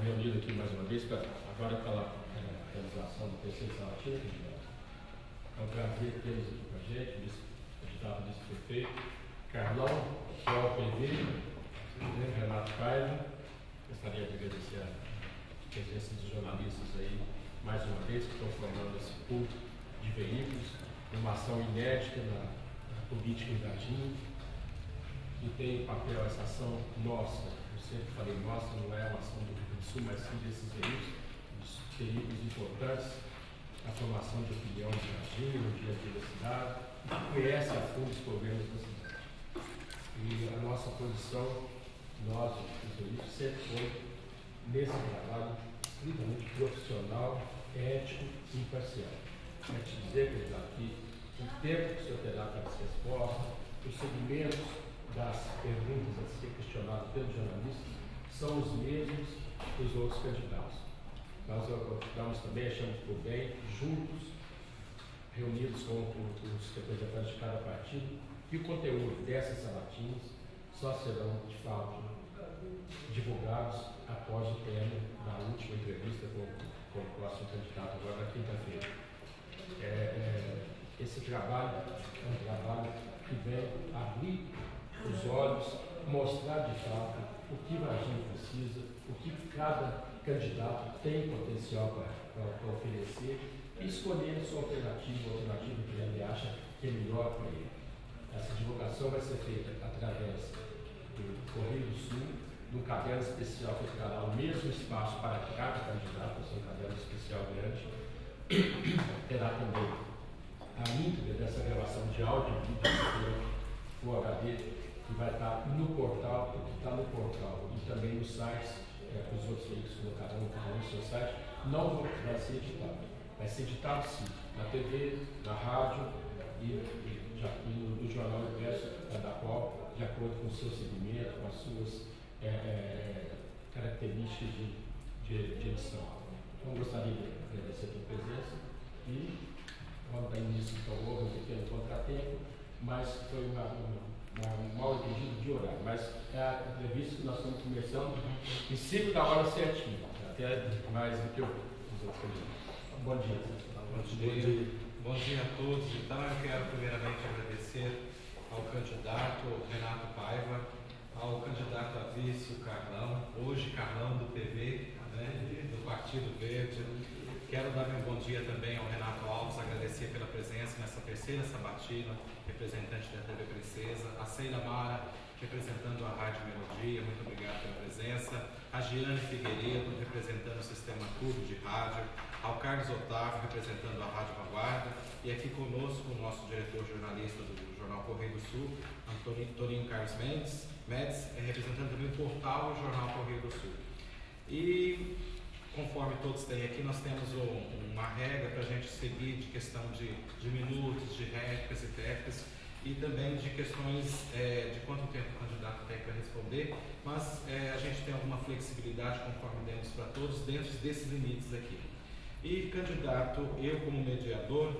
estamos reunidos aqui mais uma vez, agora pela realização do terceiro sabatina. É um prazer tê-los aqui com a gente, candidato vice-prefeito, Carlão, João Pedro, Renato Paiva. Gostaria de agradecer a presença dos jornalistas aí, mais uma vez, que estão formando esse pool de veículos, uma ação inédita na política em Varginha, e tem papel essa ação nossa. Eu sempre falei nossa, não é uma ação do Rio Grande do Sul, mas sim desses veículos importantes, a formação de opinião de Varginha, no dia a dia da cidade, e conhece a fundo os problemas da cidade. E a nossa posição, nós, os veículos, sempre foi nesse trabalho estritamente profissional, ético e imparcial. Quero te dizer, candidato, que o tempo que o senhor terá para essa resposta, os segmentos das perguntas a ser questionadas pelos jornalistas são os mesmos dos outros candidatos. Nós vamos também, achamos por bem, juntos, reunidos com os representantes de cada partido, e o conteúdo dessas sabatinas só serão, de fato, divulgados após o término da última entrevista com o próximo candidato, agora na quinta-feira. Esse trabalho é um trabalho que vem abrir os olhos, mostrar de fato o que Varginha precisa, o que cada candidato tem potencial para oferecer e escolher a sua alternativa, a alternativa que ele acha que é melhor para ele. Essa divulgação vai ser feita através do Correio do Sul, de um caderno especial que terá o mesmo espaço para cada candidato, um caderno especial grande. Terá também a íntegra dessa gravação de áudio e vídeo do HD, que vai estar no portal, o que está no portal e também nos sites, que os outros veículos colocarão no seu site, não vai ser editado. Vai ser editado sim, na TV, na rádio e no jornal impresso, da qual, de acordo com o seu segmento, com as suas características de edição. Então, gostaria de agradecer a tua presença e vamos dar início, então, houve um pequeno contratempo, mas foi um mal entendido de horário. Mas é a entrevista que nós estamos começando em 5 da hora certinho, até mais do que os outros candidatos. Bom dia. Bom dia a todos. Então, eu quero primeiramente agradecer ao candidato Renato Paiva, ao candidato a vice, o Carlão, hoje Carlão do PV, do Partido Verde. Quero dar meu bom dia também ao Renato Alves, agradecer pela presença nessa terceira sabatina, representante da TV Princesa, a Ceila Mara, representando a Rádio Melodia, muito obrigado pela presença, a Giane Figueiredo, representando o Sistema Clube de Rádio, ao Carlos Otávio, representando a Rádio Vanguarda, e aqui conosco o nosso diretor jornalista do Jornal Correio do Sul, Toninho Carlos Mendes, representando também o portal e o Jornal Correio do Sul. E, conforme todos têm aqui, nós temos uma regra para a gente seguir de questão de minutos, de réplicas e técnicas, e também de questões de quanto tempo o candidato tem para responder, mas a gente tem alguma flexibilidade, conforme demos para todos, dentro desses limites aqui. E, candidato, eu como mediador,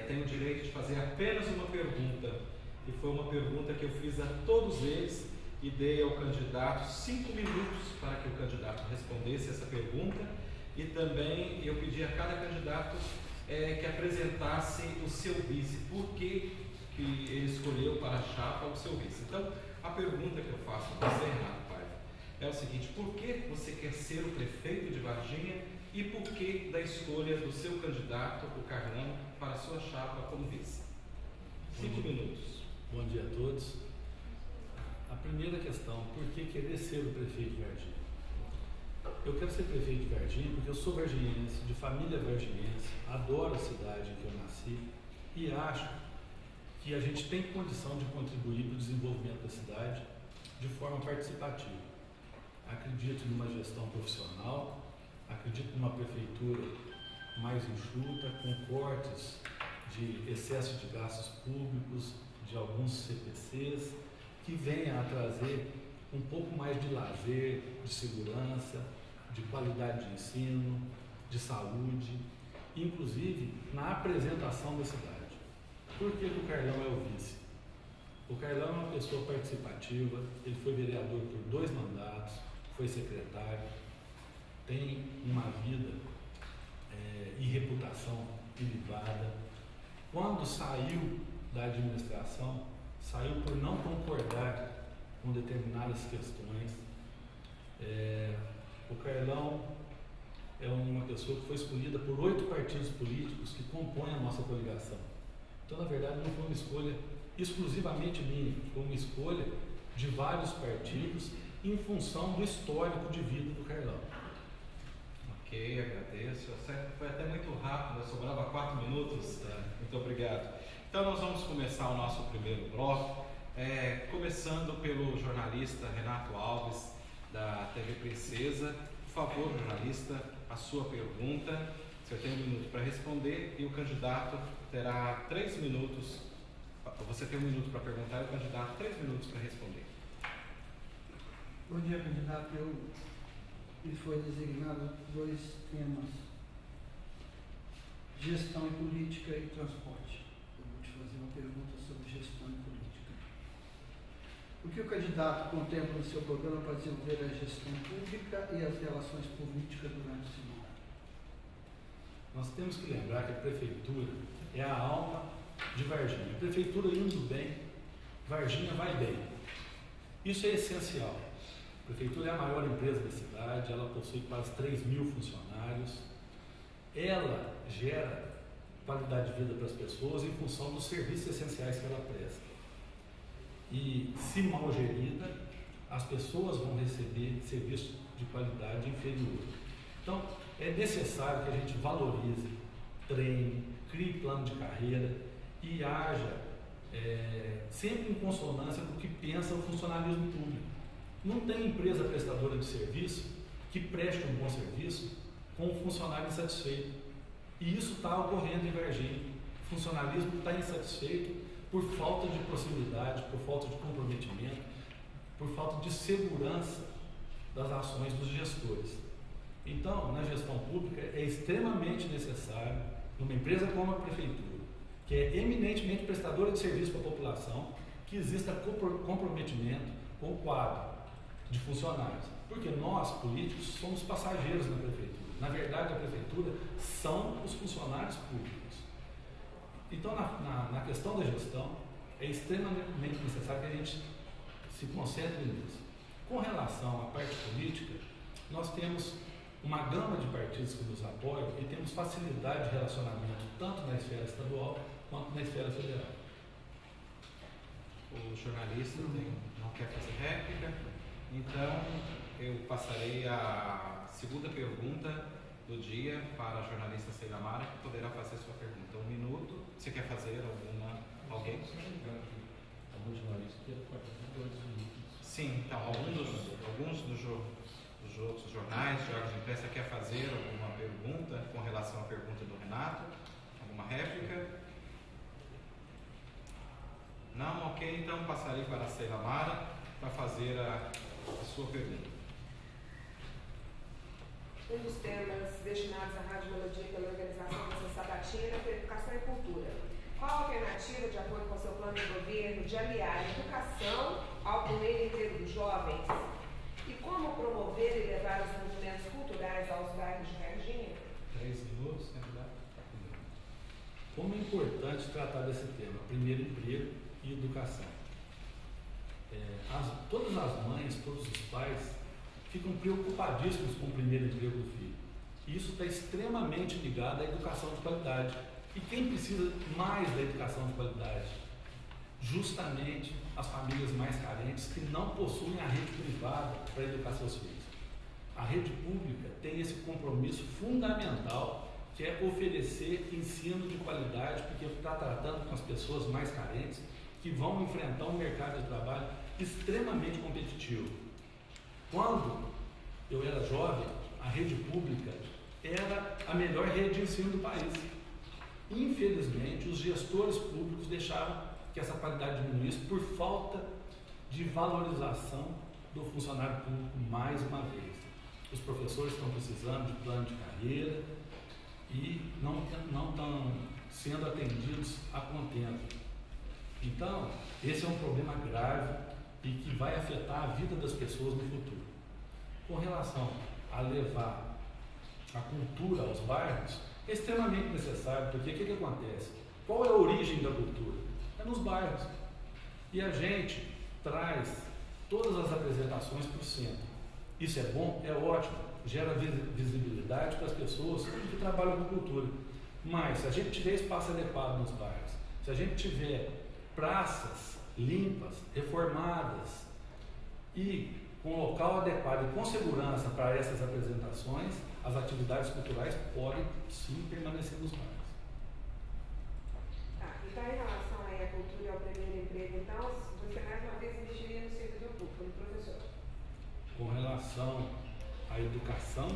tenho o direito de fazer apenas uma pergunta, e foi uma pergunta que eu fiz a todos eles, e dei ao candidato 5 minutos para que o candidato respondesse essa pergunta, e também eu pedi a cada candidato que apresentasse o seu vice, por que ele escolheu para a chapa o seu vice. Então, a pergunta que eu faço a você, Renato Paiva, é o seguinte: por que você quer ser o prefeito de Varginha e por que da escolha do seu candidato, o Carlão, para a sua chapa como vice? 5 minutos. Bom dia a todos. A primeira questão, por que querer ser o prefeito de Varginha? Eu quero ser prefeito de Varginha porque eu sou varginhense, de família varginhense, adoro a cidade em que eu nasci e acho que a gente tem condição de contribuir para o desenvolvimento da cidade de forma participativa. Acredito numa gestão profissional, acredito numa prefeitura mais enxuta, com cortes de excesso de gastos públicos, de alguns CPCs, que venha a trazer um pouco mais de lazer, de segurança, de qualidade de ensino, de saúde, inclusive na apresentação da cidade. Por que o Carlão é o vice? O Carlão é uma pessoa participativa, ele foi vereador por 2 mandatos, foi secretário, tem uma vida e reputação ilibada. Quando saiu da administração, saiu por não concordar com determinadas questões. O Carlão é uma pessoa que foi escolhida por 8 partidos políticos que compõem a nossa coligação. Então, na verdade, não foi uma escolha exclusivamente minha, foi uma escolha de vários partidos em função do histórico de vida do Carlão. Ok, agradeço. Foi até muito rápido, sobrava 4 minutos. Muito obrigado. Então, nós vamos começar o nosso primeiro bloco, começando pelo jornalista Renato Alves, da TV Princesa. Por favor, jornalista, a sua pergunta. Você tem 1 minuto para responder e o candidato terá 3 minutos. Você tem 1 minuto para perguntar e o candidato 3 minutos para responder. Bom dia, candidato. Me foi designado 2 temas: gestão e política e transporte. Eu vou te fazer uma pergunta sobre gestão e política. O que o candidato contempla no seu programa para desenvolver a gestão pública e as relações políticas durante esse mandato? Nós temos que lembrar que a prefeitura é a alma de Varginha. A prefeitura indo bem, Varginha vai bem. Isso é essencial. A prefeitura é a maior empresa da cidade, ela possui quase 3.000 funcionários. Ela gera qualidade de vida para as pessoas em função dos serviços essenciais que ela presta. E, se mal gerida, as pessoas vão receber serviços de qualidade inferior. Então, é necessário que a gente valorize, treine, crie plano de carreira e haja sempre em consonância com o que pensa o funcionalismo público. Não tem empresa prestadora de serviço que preste um bom serviço com um funcionário insatisfeito. E isso está ocorrendo em Varginha. O funcionalismo está insatisfeito por falta de proximidade, por falta de comprometimento, por falta de segurança das ações dos gestores. Então, na gestão pública, é extremamente necessário, numa empresa como a prefeitura, que é eminentemente prestadora de serviço para a população, que exista comprometimento com o quadro de funcionários. Porque nós, políticos, somos passageiros na prefeitura. Na verdade, a prefeitura são os funcionários públicos. Então, na questão da gestão, é extremamente necessário que a gente se concentre nisso. Com relação à parte política, nós temos uma gama de partidos que nos apoiam e temos facilidade de relacionamento tanto na esfera estadual quanto na esfera federal. O jornalista não quer fazer réplica, então eu passarei a segunda pergunta do dia para a jornalista Sheila Mara, que poderá fazer sua pergunta. 1 minuto. Você quer fazer alguém? Algum jornalista queira fazer 2 minutos. Sim, então, alguns dos outros jornais, de órgãos de imprensa, quer fazer alguma pergunta com relação à pergunta do Renato? Alguma réplica? Não? Ok, então passarei para a Sheila Mara para fazer a sua pergunta. Um dos temas destinados à Rádio Melodia pela organização dessa sabatina foi Educação e Cultura. Qual a alternativa, de acordo com o seu plano de governo, de aliar a educação ao primeiro emprego dos jovens? E como promover e levar os movimentos culturais aos bairros de Varginha? 3 minutos, candidato. Como é importante tratar desse tema, primeiro emprego e educação. Todas as mães, todos os pais ficam preocupadíssimos com o primeiro emprego do filho. E isso está extremamente ligado à educação de qualidade. E quem precisa mais da educação de qualidade? Justamente as famílias mais carentes que não possuem a rede privada para educar seus filhos. A rede pública tem esse compromisso fundamental, que é oferecer ensino de qualidade, porque está tratando com as pessoas mais carentes, que vão enfrentar um mercado de trabalho extremamente competitivo. Quando eu era jovem, a rede pública era a melhor rede de ensino do país. Infelizmente, os gestores públicos deixaram que essa qualidade diminuísse por falta de valorização do funcionário público mais uma vez. Os professores estão precisando de plano de carreira e não estão sendo atendidos a contento. Então, esse é um problema grave e que vai afetar a vida das pessoas no futuro. Com relação a levar a cultura aos bairros, é extremamente necessário, porque o que acontece? Qual é a origem da cultura? É nos bairros. E a gente traz todas as apresentações para o centro. Isso é bom? É ótimo. Gera visibilidade para as pessoas que trabalham com cultura. Mas, se a gente tiver espaço adequado nos bairros, se a gente tiver praças limpas, reformadas e com local adequado e com segurança para essas apresentações, as atividades culturais podem sim permanecer nos bairros. Então, em relação aí à cultura e ao primeiro emprego, então, você mais uma vez investiria no servidor público, no professor? Com relação à educação,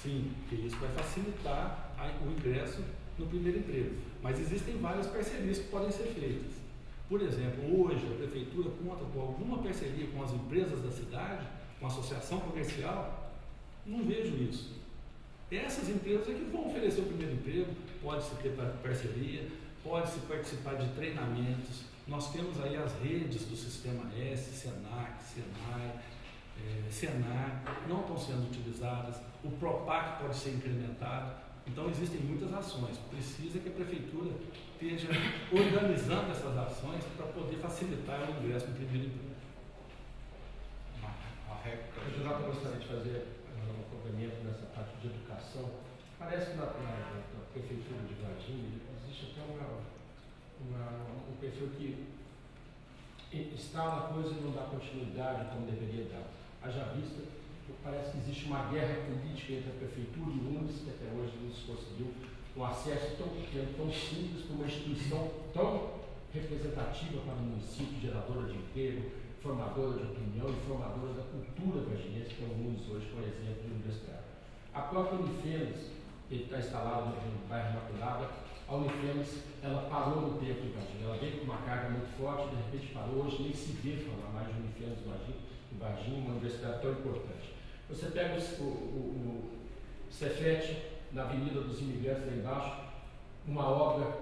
sim, porque isso vai facilitar o ingresso no primeiro emprego. Mas existem várias parcerias que podem ser feitas. Por exemplo, hoje a prefeitura conta com alguma parceria com as empresas da cidade, com a associação comercial? Não vejo isso. Essas empresas é que vão oferecer o primeiro emprego, pode-se ter parceria, pode-se participar de treinamentos. Nós temos aí as redes do Sistema S, Senac, Senai, Senar, não estão sendo utilizadas. O PROPAC pode ser incrementado. Então existem muitas ações. Precisa que a prefeitura esteja organizando essas ações para poder facilitar o ingresso no primeiro emprego. Eu gostaria de fazer um complemento nessa parte de educação. Parece que na prefeitura de Varginha existe até um perfil que instala a coisa e não dá continuidade como deveria dar. Haja vista, parece que existe uma guerra política entre a prefeitura e o UNES, que até hoje não se conseguiu um acesso tão pequeno, tão simples, para uma instituição tão representativa para o município, geradora de emprego, formadora de opinião e formadora da cultura varginense, que é o UNES hoje, por exemplo, de universidade. A própria Unifemes, que está instalada no bairro Imaculada, a Unifemes, ela parou no tempo em Varginha, ela veio com uma carga muito forte, de repente parou, hoje nem se vê falar mais de Unifemes em Varginha, uma universidade tão importante. Você pega o Cefet, na Avenida dos Imigrantes, lá embaixo, uma obra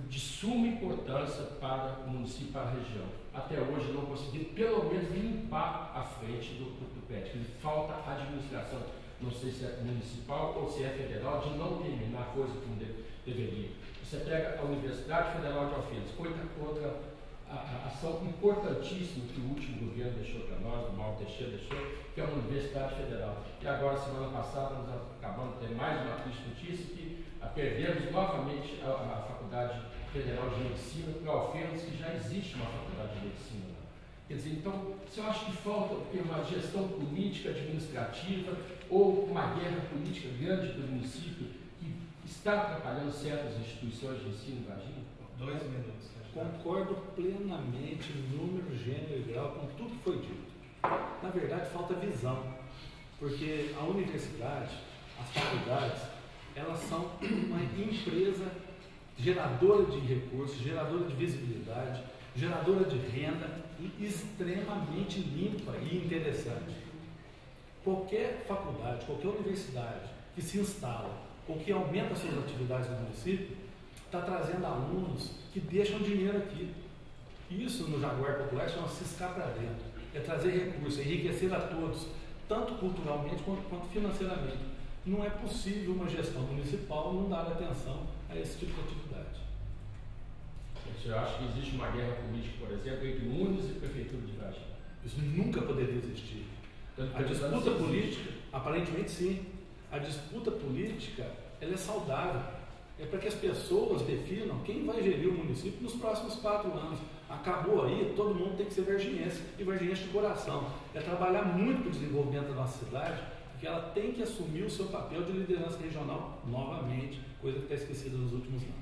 de suma importância para o município, para a região. Até hoje não conseguiu, pelo menos, limpar a frente do PET. Falta administração, não sei se é municipal ou se é federal, de não terminar a coisa como deveria. Você pega a Universidade Federal de Alfenas, outra a ação importantíssima que o último governo deixou para nós, o Mauro Teixeira deixou, que é a Universidade Federal. E agora, semana passada, nós acabamos de ter mais uma triste notícia que perdemos novamente a Faculdade Federal de Medicina para Alfenas, que já existe uma Faculdade de Medicina lá. Quer dizer, então, se eu acho que falta uma gestão política, administrativa, ou uma guerra política grande do município, que está atrapalhando certas instituições de ensino em Varginha? 2 minutos. Concordo plenamente, número, gênero e grau, com tudo que foi dito. Na verdade, falta visão, porque a universidade, as faculdades, elas são uma empresa geradora de recursos, geradora de visibilidade, geradora de renda e extremamente limpa e interessante. Qualquer faculdade, qualquer universidade que se instala ou que aumenta suas atividades no município, está trazendo alunos que deixam dinheiro aqui. Isso no Jaguar Popular chama-se ciscar para dentro. É trazer recursos, é enriquecer a todos, tanto culturalmente quanto financeiramente. Não é possível uma gestão municipal não dar atenção a esse tipo de atividade. Você acha que existe uma guerra política, por exemplo, entre UNES e Prefeitura de Varginha? Isso nunca poderia existir. A disputa política, aparentemente sim. A disputa política, ela é saudável. É para que as pessoas definam quem vai gerir o município nos próximos 4 anos. Acabou aí, todo mundo tem que ser varginhense, e varginhense de coração. É trabalhar muito para o desenvolvimento da nossa cidade, porque ela tem que assumir o seu papel de liderança regional novamente, coisa que está esquecida nos últimos anos.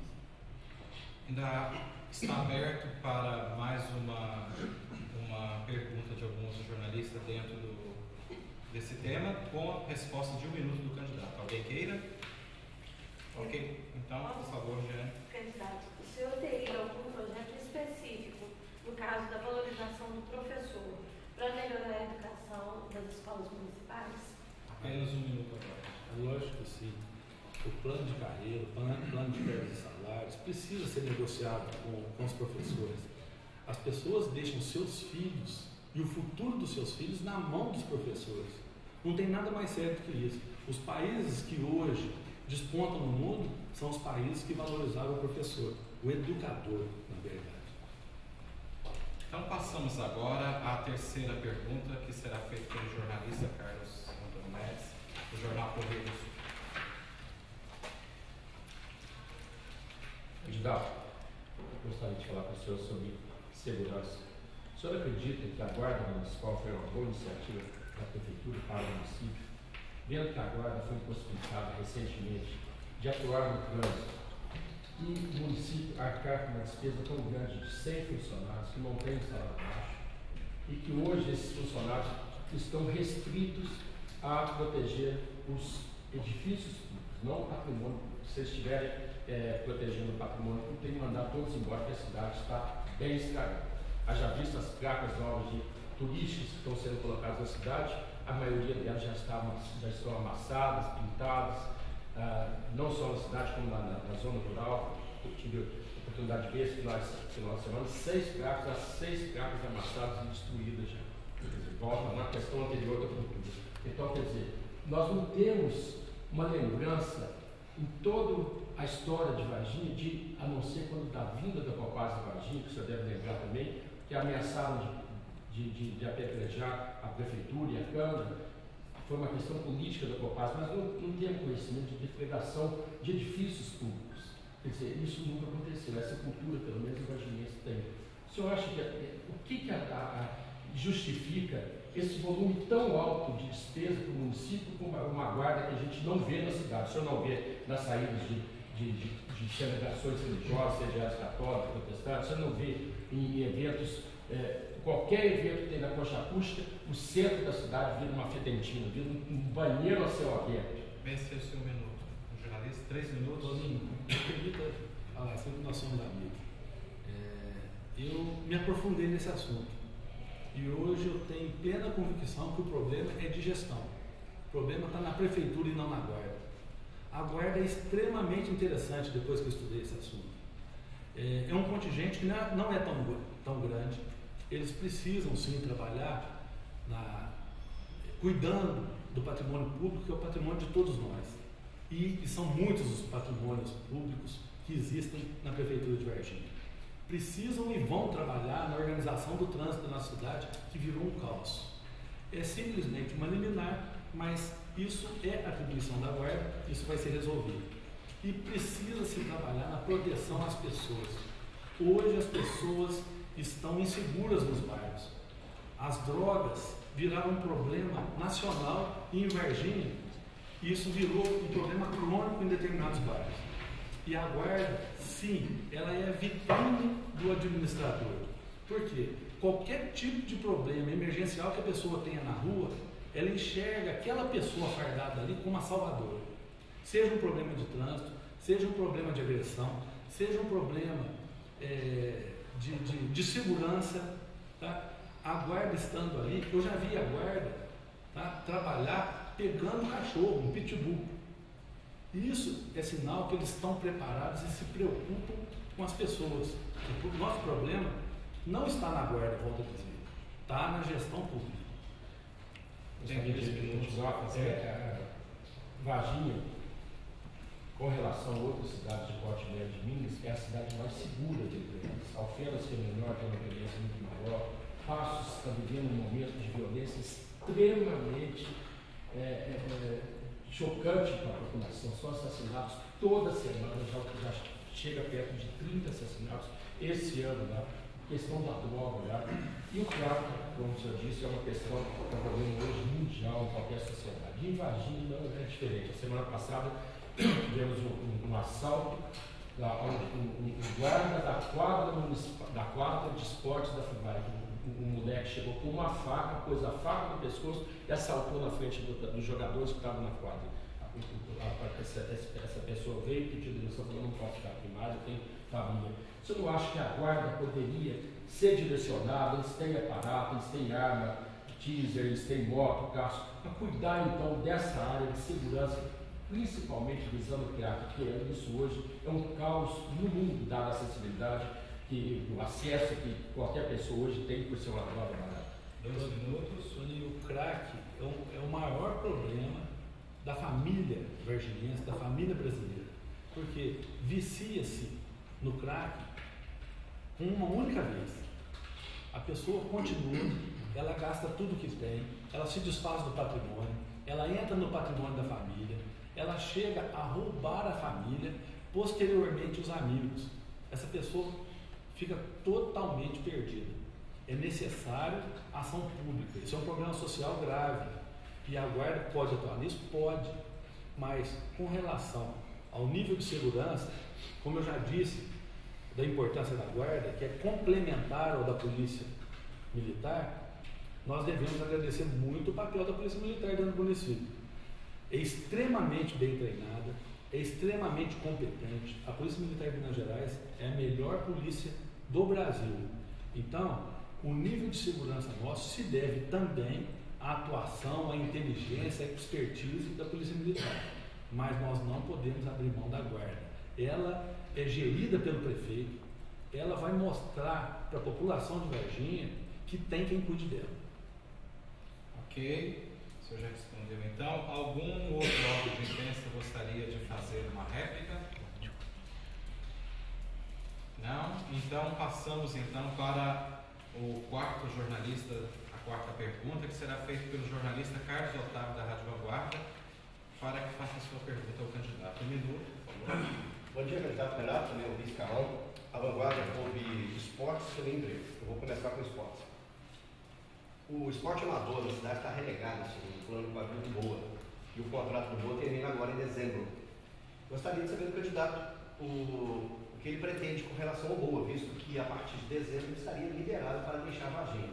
Ainda está aberto para mais uma pergunta de alguns jornalistas dentro desse tema, com a resposta de 1 minuto do candidato. Alguém queira? Ok, então, por favor, Jeane. Candidato, o senhor teria algum projeto específico, no caso da valorização do professor, para melhorar a educação das escolas municipais? Apenas 1 minuto agora. Lógico que sim. O plano de carreira, o plano de verbas e salários precisa ser negociado com os professores. As pessoas deixam seus filhos e o futuro dos seus filhos na mão dos professores. Não tem nada mais certo que isso. Os países que hoje despontam no mundo são os países que valorizaram o professor, o educador, na verdade. Então passamos agora à terceira pergunta, que será feita pelo jornalista Carlos Antônio Médici, do jornal Correio do Sul. Candidato, eu gostaria de falar com o senhor sobre segurança. O senhor acredita que a Guarda Municipal foi uma boa iniciativa da Prefeitura para o município, vendo que a Guarda foi impossibilitada recentemente de atuar no trânsito e o município arcar com uma despesa tão grande de 100 funcionários que não tem salário baixo e que hoje esses funcionários estão restritos a proteger os edifícios públicos, não o patrimônio público. Se eles estiverem protegendo o patrimônio público, tem que mandar todos embora, porque a cidade está bem estragada. Haja visto as placas novas de turísticas que estão sendo colocadas na cidade, a maioria delas já estão amassadas, pintadas, não só na cidade como na zona rural. Eu tive a oportunidade de ver esse final de semana, 6 placas amassadas e destruídas já. Quer dizer, volta na questão anterior da cultura. Então, quer dizer, nós não temos uma lembrança em toda a história de Varginha, a não ser quando da vinda da Copasa de Varginha, que o senhor deve lembrar também, que ameaçaram de apedrejar a Prefeitura e a Câmara. Foi uma questão política da Copasa, mas não temos conhecimento de depredação de edifícios públicos. Quer dizer, isso nunca aconteceu. Essa cultura, pelo menos, o varginhense tem. O senhor acha que o que justifica esse volume tão alto de despesa para o município com uma guarda que a gente não vê na cidade? O senhor não vê nas saídas de celebrações religiosas, seja católicas, protestantes, o senhor não vê em eventos, qualquer evento que tem na concha acústica, o centro da cidade vira uma fedentina, vira um banheiro a céu aberto. Vence o seu minuto. Um jornalista, 3 minutos. Toninho, me permita falar, sempre nós somos amigos. Eu me aprofundei nesse assunto e hoje eu tenho plena convicção que o problema é de gestão. O problema está na prefeitura e não na guarda. A guarda é extremamente interessante depois que eu estudei esse assunto. É um contingente que não é tão grande. Eles precisam sim trabalhar cuidando do patrimônio público, que é o patrimônio de todos nós. E são muitos os patrimônios públicos que existem na Prefeitura de Varginha. Precisam e vão trabalhar na organização do trânsito na cidade, que virou um caos. É simplesmente uma liminar, mas isso é atribuição da guarda, isso vai ser resolvido. E precisa se trabalhar na proteção às pessoas. Hoje as pessoas estão inseguras nos bairros. As drogas viraram um problema nacional e em Varginha isso virou um problema crônico em determinados bairros. E a guarda, sim, ela é a vitrine do administrador. Por quê? Qualquer tipo de problema emergencial que a pessoa tenha na rua, ela enxerga aquela pessoa fardada ali como uma salvadora. Seja um problema de trânsito, seja um problema de agressão, seja um problema de segurança, tá? A guarda estando ali, eu já vi a guarda, tá, trabalhar pegando um cachorro, um pitbull. Isso é sinal que eles estão preparados e se preocupam com as pessoas. O nosso problema não está na guarda, volto a dizer, está na gestão pública. Varginha, com relação a outras cidades de porte médio de Minas, é a cidade mais segura de Minas. Alfenas, que é menor, tem uma violência muito maior. Passos está vivendo um momento de violência extremamente chocante para a população. São assassinatos toda semana, já chega perto de 30 assassinatos esse ano lá. Questão da droga lá. E o tráfico, como o senhor disse, é uma questão que é um problema hoje mundial em qualquer sociedade. E em Varginha não é diferente. A semana passada tivemos um assalto, um guarda da quadra de esportes da FUVAI. Um moleque chegou com uma faca, pôs a faca no pescoço e assaltou na frente dos jogadores que estavam na quadra. Essa pessoa veio, pediu direção, falou: não posso ficar primário, tem família. Você não acha que a guarda poderia ser direcionada? Eles têm aparato, eles têm arma, teaser, eles têm moto, carro, para cuidar então dessa área de segurança, principalmente visando o crack, que isso hoje é um caos no mundo, dada a acessibilidade, que o acesso que qualquer pessoa hoje tem por ser uma droga barata. 2 minutos. O crack é o maior problema da família varginhense, da família brasileira, porque vicia-se no crack uma única vez. A pessoa continua, ela gasta tudo que tem, ela se desfaz do patrimônio, ela entra no patrimônio da família, ela chega a roubar a família, posteriormente os amigos. Essa pessoa fica totalmente perdida. É necessário ação pública. Isso é um problema social grave. E a guarda pode atuar nisso? Pode. Mas com relação ao nível de segurança, como eu já disse, da importância da guarda, que é complementar ao da polícia militar, nós devemos agradecer muito o papel da polícia militar dentro do município. É extremamente bem treinada, é extremamente competente. A Polícia Militar de Minas Gerais é a melhor polícia do Brasil. Então, o nível de segurança nosso se deve também à atuação, à inteligência, à expertise da Polícia Militar. Mas nós não podemos abrir mão da guarda. Ela é gerida pelo prefeito, ela vai mostrar para a população de Varginha que tem quem cuide dela. Ok, o senhor já respondeu então. Algum outro órgão de imprensa gostaria de fazer uma réplica? Não? Então passamos então para o quarto jornalista, a quarta pergunta, que será feita pelo jornalista Carlos Otávio da Rádio Vanguarda, para que faça a sua pergunta ao candidato. Um minuto, por favor. Bom dia, candidato Renato, também o vice-carrão. A Vanguarda houve esportes e também emprego. Eu vou começar com esportes. O esporte amador da cidade está relegado, assim, no plano quadril do BOA. E o contrato do BOA termina agora em dezembro. Gostaria de saber do candidato o que ele pretende com relação ao BOA, visto que a partir de dezembro ele estaria liberado para deixar Varginha.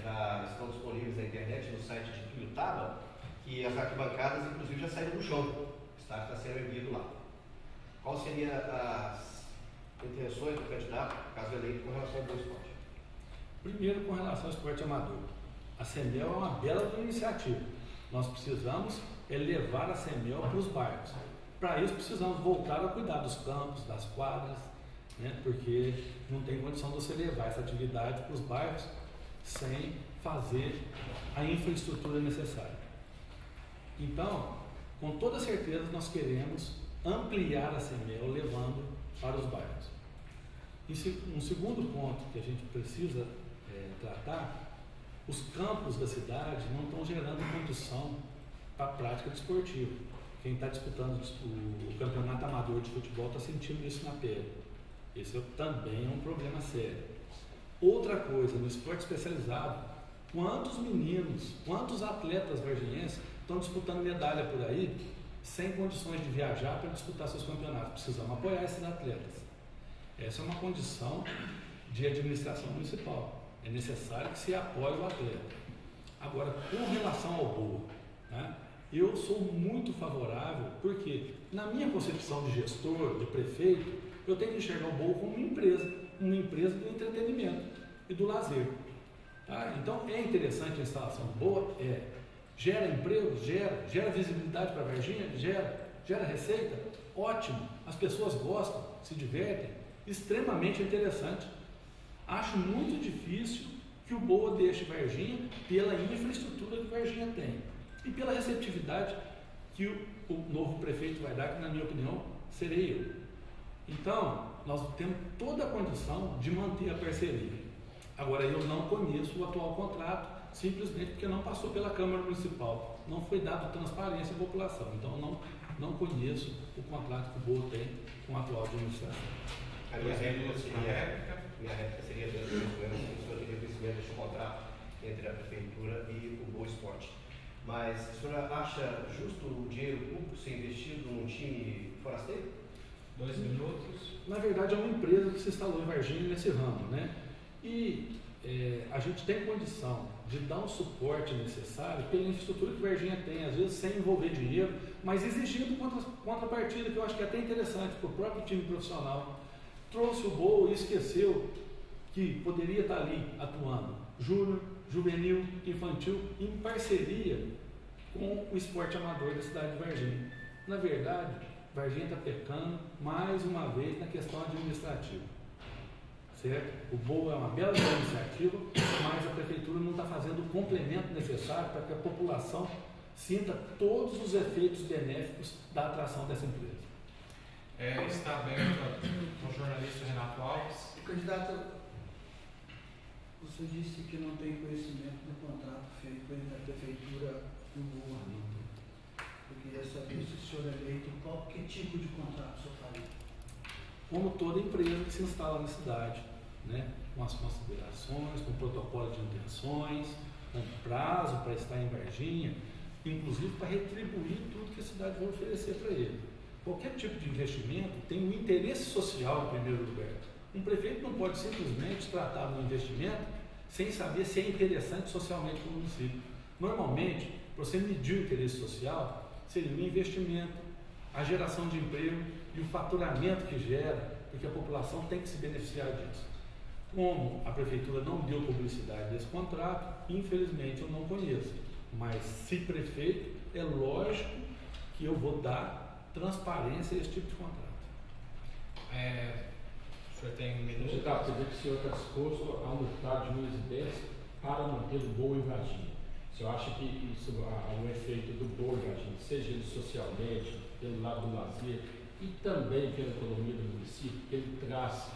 Já estão disponíveis na internet, no site de Tuiutaba, que as arquibancadas, inclusive, já saíram do chão. O estádio está sendo erguido lá. Qual seriam as intenções do candidato, caso eleito, com relação ao BOA Esporte? Primeiro, com relação ao esporte amador. A CEMEL é uma bela iniciativa. Nós precisamos levar a CEMEL para os bairros. Para isso, precisamos voltar a cuidar dos campos, das quadras, né? Porque não tem condição de você levar essa atividade para os bairros sem fazer a infraestrutura necessária. Então, com toda certeza, nós queremos ampliar a CEMEL levando para os bairros. Um segundo ponto que a gente precisa tratar, os campos da cidade não estão gerando condição para a prática desportiva. Quem está disputando o campeonato amador de futebol está sentindo isso na pele. Esse também é um problema sério. Outra coisa, no esporte especializado, quantos meninos, quantos atletas varginhenses estão disputando medalha por aí sem condições de viajar para disputar seus campeonatos? Precisamos apoiar esses atletas. Essa é uma condição de administração municipal. É necessário que se apoie o atleta. Agora, com relação ao BOA, né, eu sou muito favorável, porque na minha concepção de gestor, de prefeito, eu tenho que enxergar o BOA como uma empresa do entretenimento e do lazer. Tá? Então, é interessante a instalação do BOA, gera emprego, gera visibilidade para a Varginha, gera receita, ótimo, as pessoas gostam, se divertem, extremamente interessante. Acho muito difícil que o BOA deixe Varginha pela infraestrutura que Varginha tem e pela receptividade que o novo prefeito vai dar, que na minha opinião serei eu. Então, nós temos toda a condição de manter a parceria. Agora, eu não conheço o atual contrato, simplesmente porque não passou pela Câmara Municipal, não foi dado transparência à população. Então, não conheço o contrato que o BOA tem com a atual administração. A minha réplica seria dentro do governo, se o senhor teria conhecimento deste contrato entre a Prefeitura e o BOA Esporte. Mas a senhora acha justo o dinheiro público ser investido num time forasteiro? 2 minutos. Na verdade, é uma empresa que se instalou em Varginha nesse ramo, né? E a gente tem condição de dar um suporte necessário pela infraestrutura que Varginha tem, às vezes sem envolver dinheiro, mas exigindo contrapartida, que eu acho que é até interessante para o próprio time profissional. Trouxe o BOA e esqueceu que poderia estar ali atuando júnior, juvenil, infantil, em parceria com o esporte amador da cidade de Varginha. Na verdade, Varginha está pecando mais uma vez na questão administrativa. certo? O BOA é uma bela iniciativa, mas a prefeitura não está fazendo o complemento necessário para que a população sinta todos os efeitos benéficos da atração dessa empresa. Está aberto o jornalista Renato Alves. Candidato, você disse que não tem conhecimento do contrato feito entre a prefeitura e o BOA. Eu queria saber se o senhor é eleito, que tipo de contrato o senhor faria? Como toda empresa que se instala na cidade, né? Com as considerações, com protocolo de intenções, com prazo para estar em Varginha, inclusive para retribuir tudo que a cidade vai oferecer para ele. Qualquer tipo de investimento tem um interesse social em primeiro lugar. Um prefeito não pode simplesmente tratar um investimento sem saber se é interessante socialmente para o município. Normalmente, para você medir o interesse social, seria o investimento, a geração de emprego e o faturamento que gera, porque a população tem que se beneficiar disso. Como a prefeitura não deu publicidade desse contrato, infelizmente eu não conheço. Mas, se prefeito, é lógico que eu vou dar transparência a esse tipo de contrato. O senhor tem um minuto? Candidato, quer dizer que o senhor está disposto a lutar de uma residência para manter o BOA em Varginha. O senhor acha que isso, o efeito do BOA em Varginha, seja ele socialmente, pelo lado do lazer e também pela economia do município, que ele traz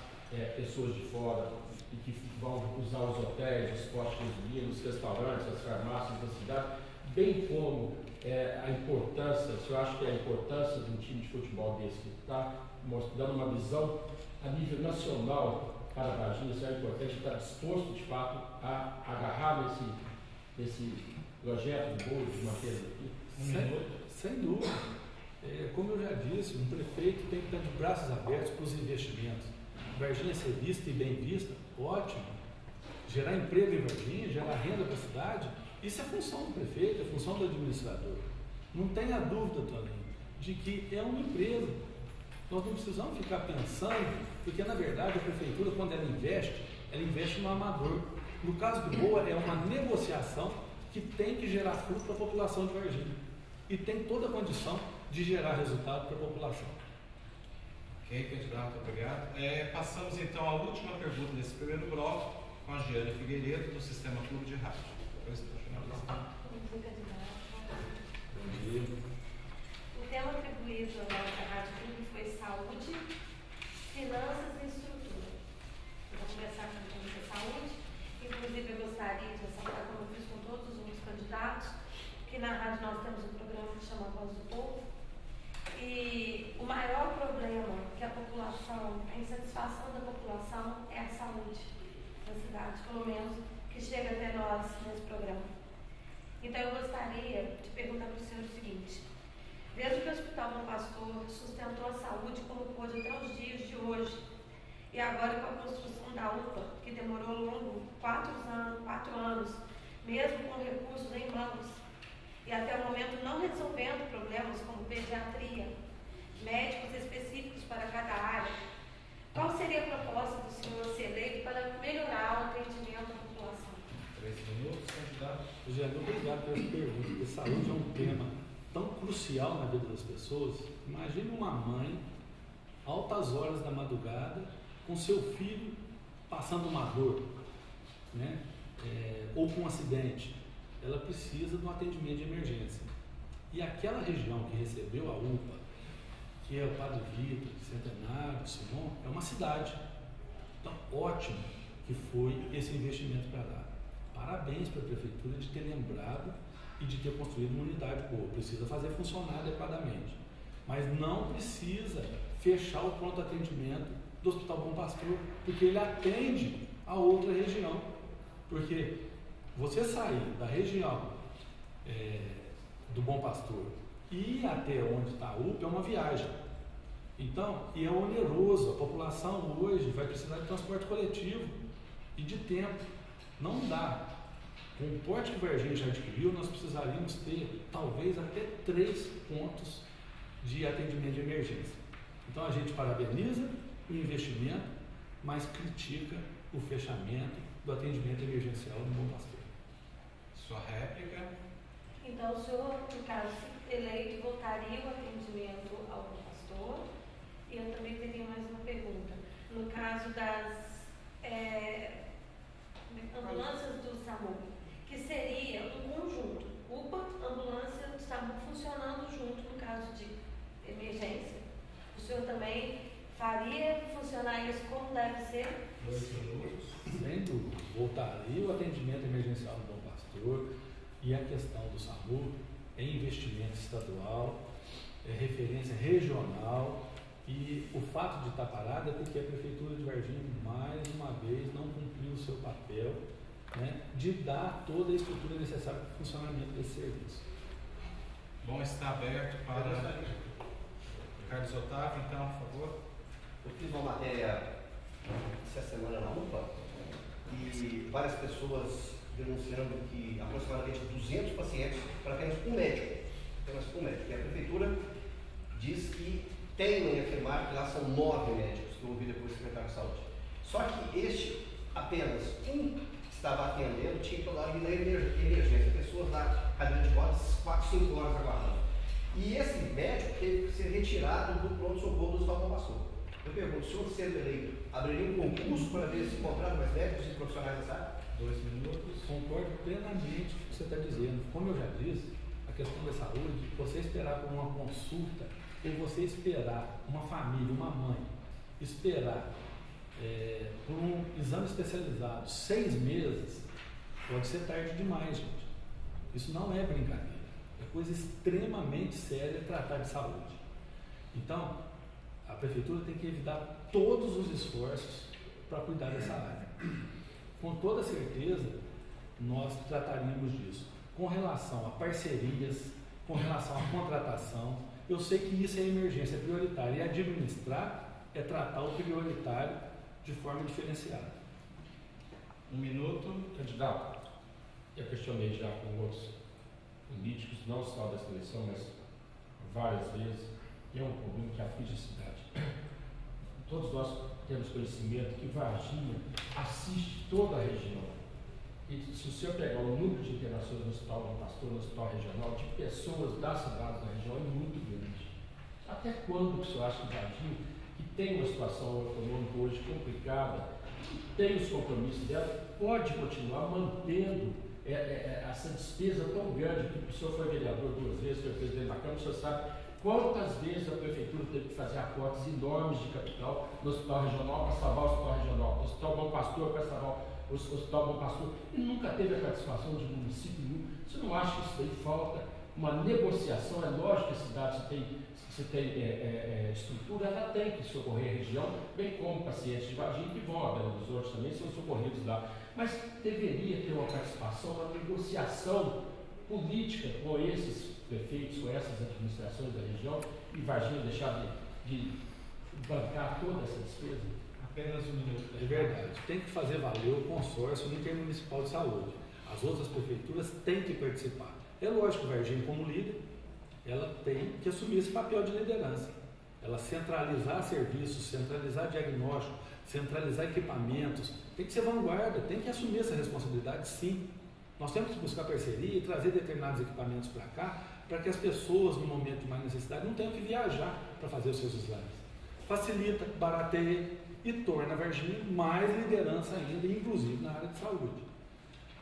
pessoas de fora e que vão usar os hotéis, os postos de gasolina, os restaurantes, as farmácias da cidade, bem como a importância, o senhor acha que a importância de um time de futebol desse que está dando uma visão a nível nacional para a Varginha, isso é importante, estar disposto de fato a agarrar nesse projeto de BOA de manter aqui? Sem dúvida. Como eu já disse, um prefeito tem que estar de braços abertos para os investimentos. Varginha ser vista e bem vista, ótimo. Gerar emprego em Varginha, gerar renda para a cidade, isso é função do prefeito, é função do administrador. Não tenha dúvida, Toninho, de que é uma empresa. Nós não precisamos ficar pensando, porque na verdade a prefeitura, quando ela investe no amador. No caso do BOA, é uma negociação que tem que gerar fruto para a população de Varginha. E tem toda a condição de gerar resultado para a população. Ok, candidato, obrigado. Passamos então à última pergunta desse primeiro bloco com a Giane Figueiredo, do Sistema Clube de Rádio. Depois estou finalizando. O tema atribuído à nossa Rádio Clube foi saúde, finanças e estrutura. Eu vou começar com a de saúde. Inclusive, eu gostaria de ressaltar, como eu fiz com todos os outros candidatos, que na rádio nós temos um programa que chama Voz do Povo. E o maior problema que a população, a insatisfação da população é a saúde da cidade, pelo menos que chega até nós nesse programa. Então eu gostaria de perguntar para o senhor o seguinte: desde que o Hospital Bom Pastor sustentou a saúde como pôde até os dias de hoje, e agora com a construção da UPA, que demorou longo 4 anos, mesmo com recursos em mãos, e até o momento não resolvendo problemas como pediatria, médicos específicos para cada área, qual seria a proposta do senhor ser eleito para melhorar o atendimento da população? 3 minutos, candidato. Rogério, obrigado pela pergunta, porque saúde é um tema tão crucial na vida das pessoas. Imagine uma mãe, altas horas da madrugada, com seu filho passando uma dor, né? Ou com um acidente. Ela precisa de um atendimento de emergência. E aquela região que recebeu a UPA, que é o Padre Vitor, Centenário, Simão, é uma cidade. Então, ótimo que foi esse investimento para lá. Parabéns para a Prefeitura de ter lembrado e de ter construído uma unidade boa. Precisa fazer funcionar adequadamente. Mas não precisa fechar o pronto atendimento do Hospital Bom Pastor, porque ele atende a outra região. Porque você sair da região do Bom Pastor e ir até onde está a UPA é uma viagem. Então, e é oneroso. A população hoje vai precisar de transporte coletivo e de tempo. Não dá. Com o porte que o Varginha já adquiriu, nós precisaríamos ter talvez até 3 pontos de atendimento de emergência. Então a gente parabeniza o investimento, mas critica o fechamento do atendimento emergencial no Bom Pastor. Sua réplica. Então, o senhor, no caso, se eleito, voltaria o atendimento ao Bom Pastor? E eu também teria mais uma pergunta. No caso das ambulâncias do SAMU, que seria um conjunto, UPA, ambulância do SAMU funcionando junto no caso de emergência. O senhor também faria funcionar isso como deve ser? 2 minutos. Sem dúvida. Voltaria o atendimento emergencial do Bom Pastor e a questão do SAMU é investimento estadual, é referência regional, e o fato de estar parada é porque a Prefeitura de Varginha, mais uma vez, não cumpriu o seu papel, né, de dar toda a estrutura necessária para o funcionamento desse serviço. Bom, está aberto para Carlos Otávio, então, por favor. Eu fiz uma matéria essa semana na UPA e várias pessoas denunciando que aproximadamente 200 pacientes para apenas um médico. E a Prefeitura diz que tem em afirmar que lá são 9 médicos, que eu ouvi depois do secretário de Saúde. Só que este, apenas um estava atendendo, tinha toda hora na emergência, pessoas na cadeira de rodas 4, 5 horas aguardando. E esse médico teve que ser retirado do pronto-socorro do Hospital Bom Pastor. Eu pergunto, o senhor sendo eleito, abriria um concurso para ver se encontraram mais médicos e profissionais dessa área? 2 minutos. Concordo plenamente com o que você está dizendo. Como eu já disse, a questão da saúde, você esperar por uma consulta, ou você esperar uma família, uma mãe, esperar por um exame especializado 6 meses, pode ser tarde demais, gente. Isso não é brincadeira. É coisa extremamente séria tratar de saúde. Então, a Prefeitura tem que evitar todos os esforços para cuidar dessa área. Com toda certeza, nós trataríamos disso. Com relação a parcerias, com relação à contratação, eu sei que isso é emergência, é prioritária. E administrar é tratar o prioritário de forma diferenciada. 1 minuto. Candidato, eu questionei já com outros políticos, não só dessa eleição, mas várias vezes, e é um problema que aflige a cidade. Todos nós temos conhecimento que Varginha assiste toda a região. E se o senhor pegar o número de internações no Hospital Bom Pastor, no Hospital Regional, de pessoas das cidades da região é muito grande. Até quando o senhor acha que Varginha, que tem uma situação econômica hoje complicada, tem os compromissos dela, pode continuar mantendo essa despesa tão grande, que o senhor foi vereador 2 vezes, foi presidente da Câmara, o senhor sabe quantas vezes a Prefeitura teve que fazer aportes enormes de capital no Hospital Regional para salvar o Hospital Regional, no Hospital Bom Pastor para salvar o Hospital Bom Pastor, e nunca teve a participação de município nenhum. Você não acha que isso daí falta uma negociação? É lógico que a cidade, se tem estrutura, ela tem que socorrer a região, bem como pacientes de Varginha que vão a Belo Horizonte também são socorridos lá. Mas deveria ter uma participação, uma negociação política com esses prefeitos, com essas administrações da região, e Varginha deixar de bancar toda essa despesa? Apenas 1 minuto. É verdade. Tem que fazer valer o consórcio intermunicipal de saúde. As outras prefeituras têm que participar. É lógico que Varginha, como líder, ela tem que assumir esse papel de liderança. Ela centralizar serviços, centralizar diagnóstico, centralizar equipamentos, tem que ser vanguarda, tem que assumir essa responsabilidade, sim. Nós temos que buscar parceria e trazer determinados equipamentos para cá, para que as pessoas, no momento de mais necessidade, não tenham que viajar para fazer os seus exames. Facilita, barateia e torna a Varginha mais liderança ainda, inclusive na área de saúde.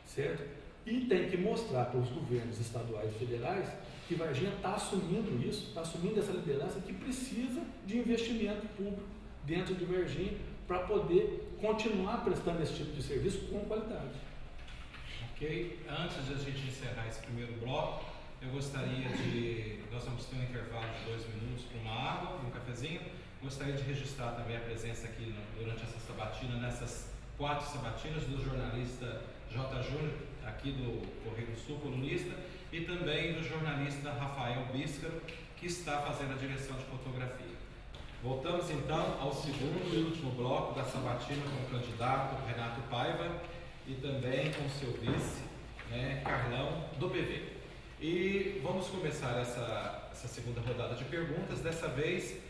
Certo? E tem que mostrar para os governos estaduais e federais que Varginha está assumindo isso, está assumindo essa liderança, que precisa de investimento público dentro de Varginha para poder continuar prestando esse tipo de serviço com qualidade. Ok, antes de a gente encerrar esse primeiro bloco, eu gostaria de, nós vamos ter um intervalo de 2 minutos para uma água, um cafezinho. Gostaria de registrar também a presença aqui durante essa sabatina, nessas 4 sabatinas, do jornalista J. Júnior, aqui do Correio do Sul, colunista, e também do jornalista Rafael Bíscaro, que está fazendo a direção de fotografia. Voltamos então ao segundo e último bloco da sabatina com o candidato Renato Paiva e também com o seu vice, Carlão, do PV. E vamos começar essa segunda rodada de perguntas, dessa vez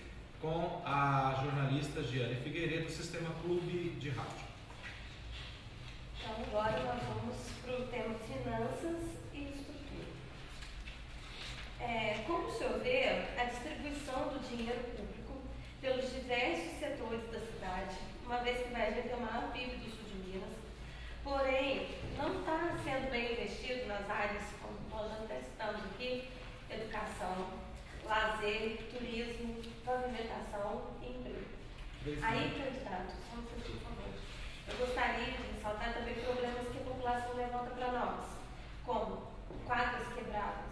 com a jornalista Giane Figueiredo, do Sistema Clube de Rádio. Então, agora nós vamos para o tema finanças e estrutura. Como o senhor vê, a distribuição do dinheiro público pelos diversos setores da cidade, uma vez que Varginha tem o maior PIB do nas áreas, como nós já testamos aqui, educação, lazer, turismo, pavimentação e emprego. Aí, candidato, só um segundo, por favor. Eu gostaria de ressaltar também problemas que a população levanta para nós, como quadras quebradas.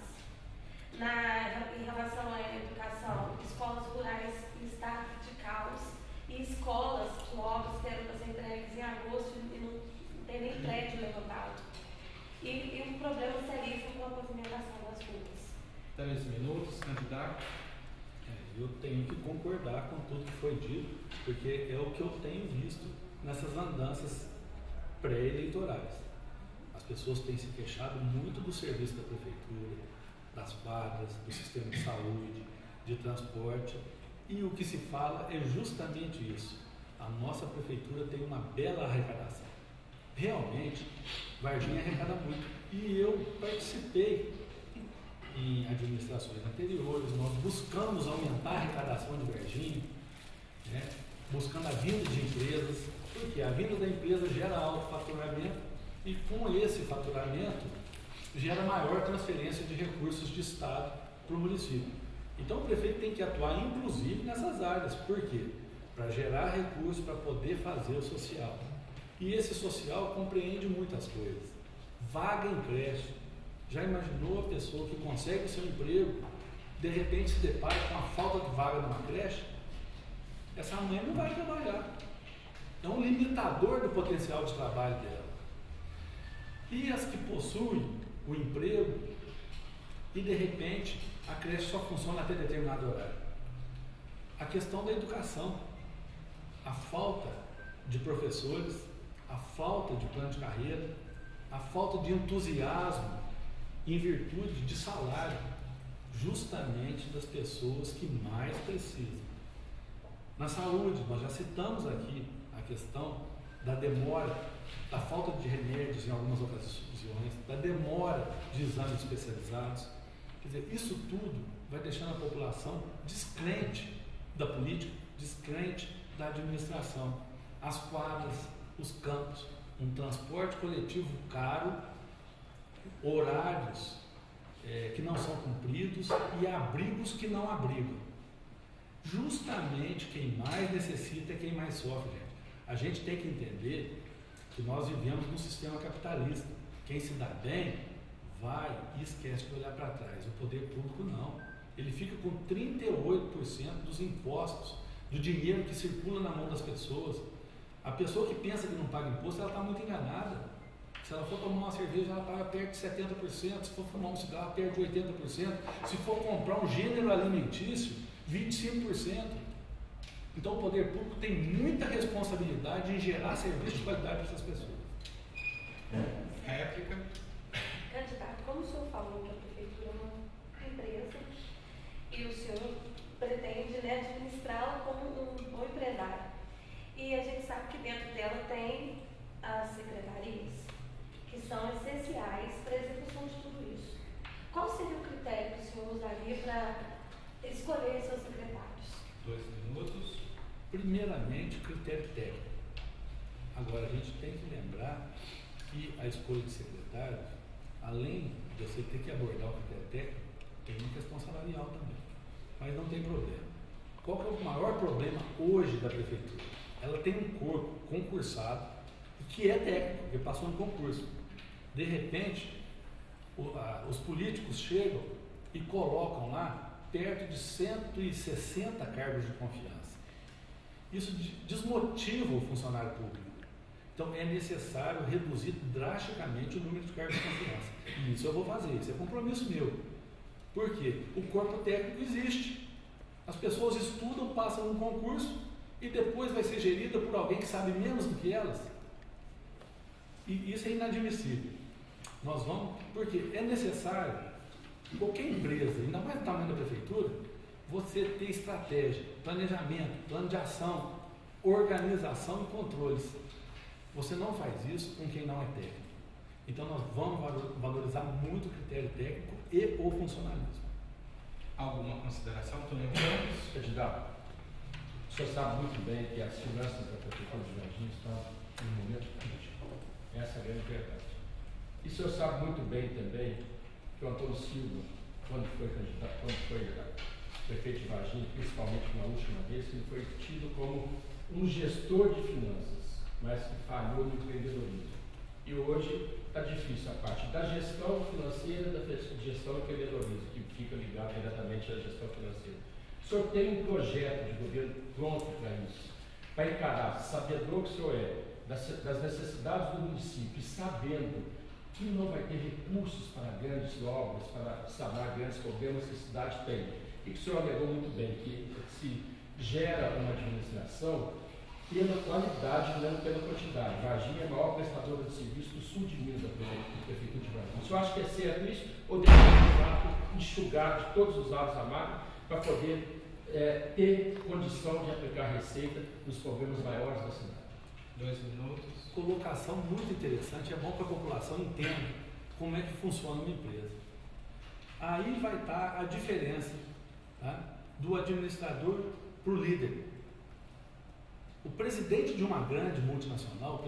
Em relação à educação, escolas rurais em estado de caos e escolas com obras que eram para ser entregues em agosto e não tem nem prédio levantado. E um problema seríssimo com a pavimentação das ruas. 3 minutos, candidato. Eu tenho que concordar com tudo que foi dito, porque é o que eu tenho visto nessas andanças pré-eleitorais. As pessoas têm se queixado muito do serviço da prefeitura, das quadras, do sistema de saúde, de transporte, e o que se fala é justamente isso. A nossa prefeitura tem uma bela arrecadação. Realmente, Varginha arrecada muito. E eu participei em administrações anteriores, nós buscamos aumentar a arrecadação de Varginha, né, buscando a vinda de empresas, porque a vinda da empresa gera alto faturamento e com esse faturamento gera maior transferência de recursos de Estado para o município. Então o prefeito tem que atuar inclusive nessas áreas. Por quê? Para gerar recursos para poder fazer o social. E esse social compreende muitas coisas. Vaga em creche. Já imaginou a pessoa que consegue o seu emprego, de repente se depara com a falta de vaga numa creche? Essa mãe não vai trabalhar. É um limitador do potencial de trabalho dela. E as que possuem o emprego e de repente a creche só funciona até determinado horário. A questão da educação, a falta de professores, a falta de plano de carreira, a falta de entusiasmo em virtude de salário, justamente das pessoas que mais precisam. Na saúde, nós já citamos aqui a questão da demora, da falta de remédios em algumas ocasiões, da demora de exames especializados. Quer dizer, isso tudo vai deixando a população descrente da política, descrente da administração. As quadras, os campos, um transporte coletivo caro, horários que não são cumpridos e abrigos que não abrigam. Justamente quem mais necessita é quem mais sofre, gente. A gente tem que entender que nós vivemos num sistema capitalista. Quem se dá bem vai e esquece de olhar para trás. O poder público não. Ele fica com 38% dos impostos, do dinheiro que circula na mão das pessoas. A pessoa que pensa que não paga imposto, ela está muito enganada. Se ela for tomar uma cerveja, ela paga perto de 70%. Se for fumar um cigarro, perto de 80%. Se for comprar um gênero alimentício, 25%. Então o poder público tem muita responsabilidade em gerar serviço de qualidade para essas pessoas. Réplica. Candidato, como o senhor falou que a prefeitura é uma empresa e o senhor pretende, né, administrá-la como um empresário. E a gente sabe que dentro dela tem as secretarias, que são essenciais para a execução de tudo isso. Qual seria o critério que o senhor usaria para escolher seus secretários? 2 minutos. Primeiramente, critério técnico. Agora, a gente tem que lembrar que a escolha de secretário, além de você ter que abordar o critério técnico, tem uma questão salarial também. Mas não tem problema. Qual que é o maior problema hoje da prefeitura? Ela tem um corpo concursado, que é técnico, que passou no concurso. De repente, os políticos chegam e colocam lá perto de 160 cargos de confiança. Isso desmotiva o funcionário público. Então é necessário reduzir drasticamente o número de cargos de confiança. E isso eu vou fazer, isso é compromisso meu. Por quê? O corpo técnico existe. As pessoas estudam, passam num concurso e depois vai ser gerida por alguém que sabe menos do que elas. E isso é inadmissível. Nós vamos, porque é necessário, qualquer empresa, ainda mais do tamanho da prefeitura, você ter estratégia, planejamento, plano de ação, organização e controles. Você não faz isso com quem não é técnico. Então nós vamos valorizar muito o critério técnico e o funcionalismo. Alguma consideração, Antônio Campos? Candidato, o senhor sabe muito bem que as finanças da prefeitura de Varginha estão em um momento crítico. Essa é a grande verdade. E o senhor sabe muito bem também que o Antônio Silva, quando foi prefeito de Varginha, principalmente na última vez, ele foi tido como um gestor de finanças, mas que falhou no empreendedorismo. E hoje está difícil a parte da gestão financeira, da gestão do empreendedorismo, que fica ligado diretamente à gestão financeira. O senhor tem um projeto de governo pronto para isso, para encarar, sabedor que o senhor é, das necessidades do município, sabendo que não vai ter recursos para grandes obras, para sanar grandes problemas que a cidade tem. E que o senhor alegou muito bem, que se gera uma administração pela qualidade, não pela quantidade. Varginha é a maior prestadora de serviço do sul de Minas, da Prefeitura de Varginha. O senhor acha que é certo isso? Ou deve, de fato, enxugar de todos os lados a máquina para poder ter condição de aplicar receita nos problemas maiores da cidade? 2 minutos. Colocação muito interessante, é bom que a população entenda como é que funciona uma empresa. Aí vai estar a diferença, tá, do administrador para o líder. O presidente de uma grande multinacional,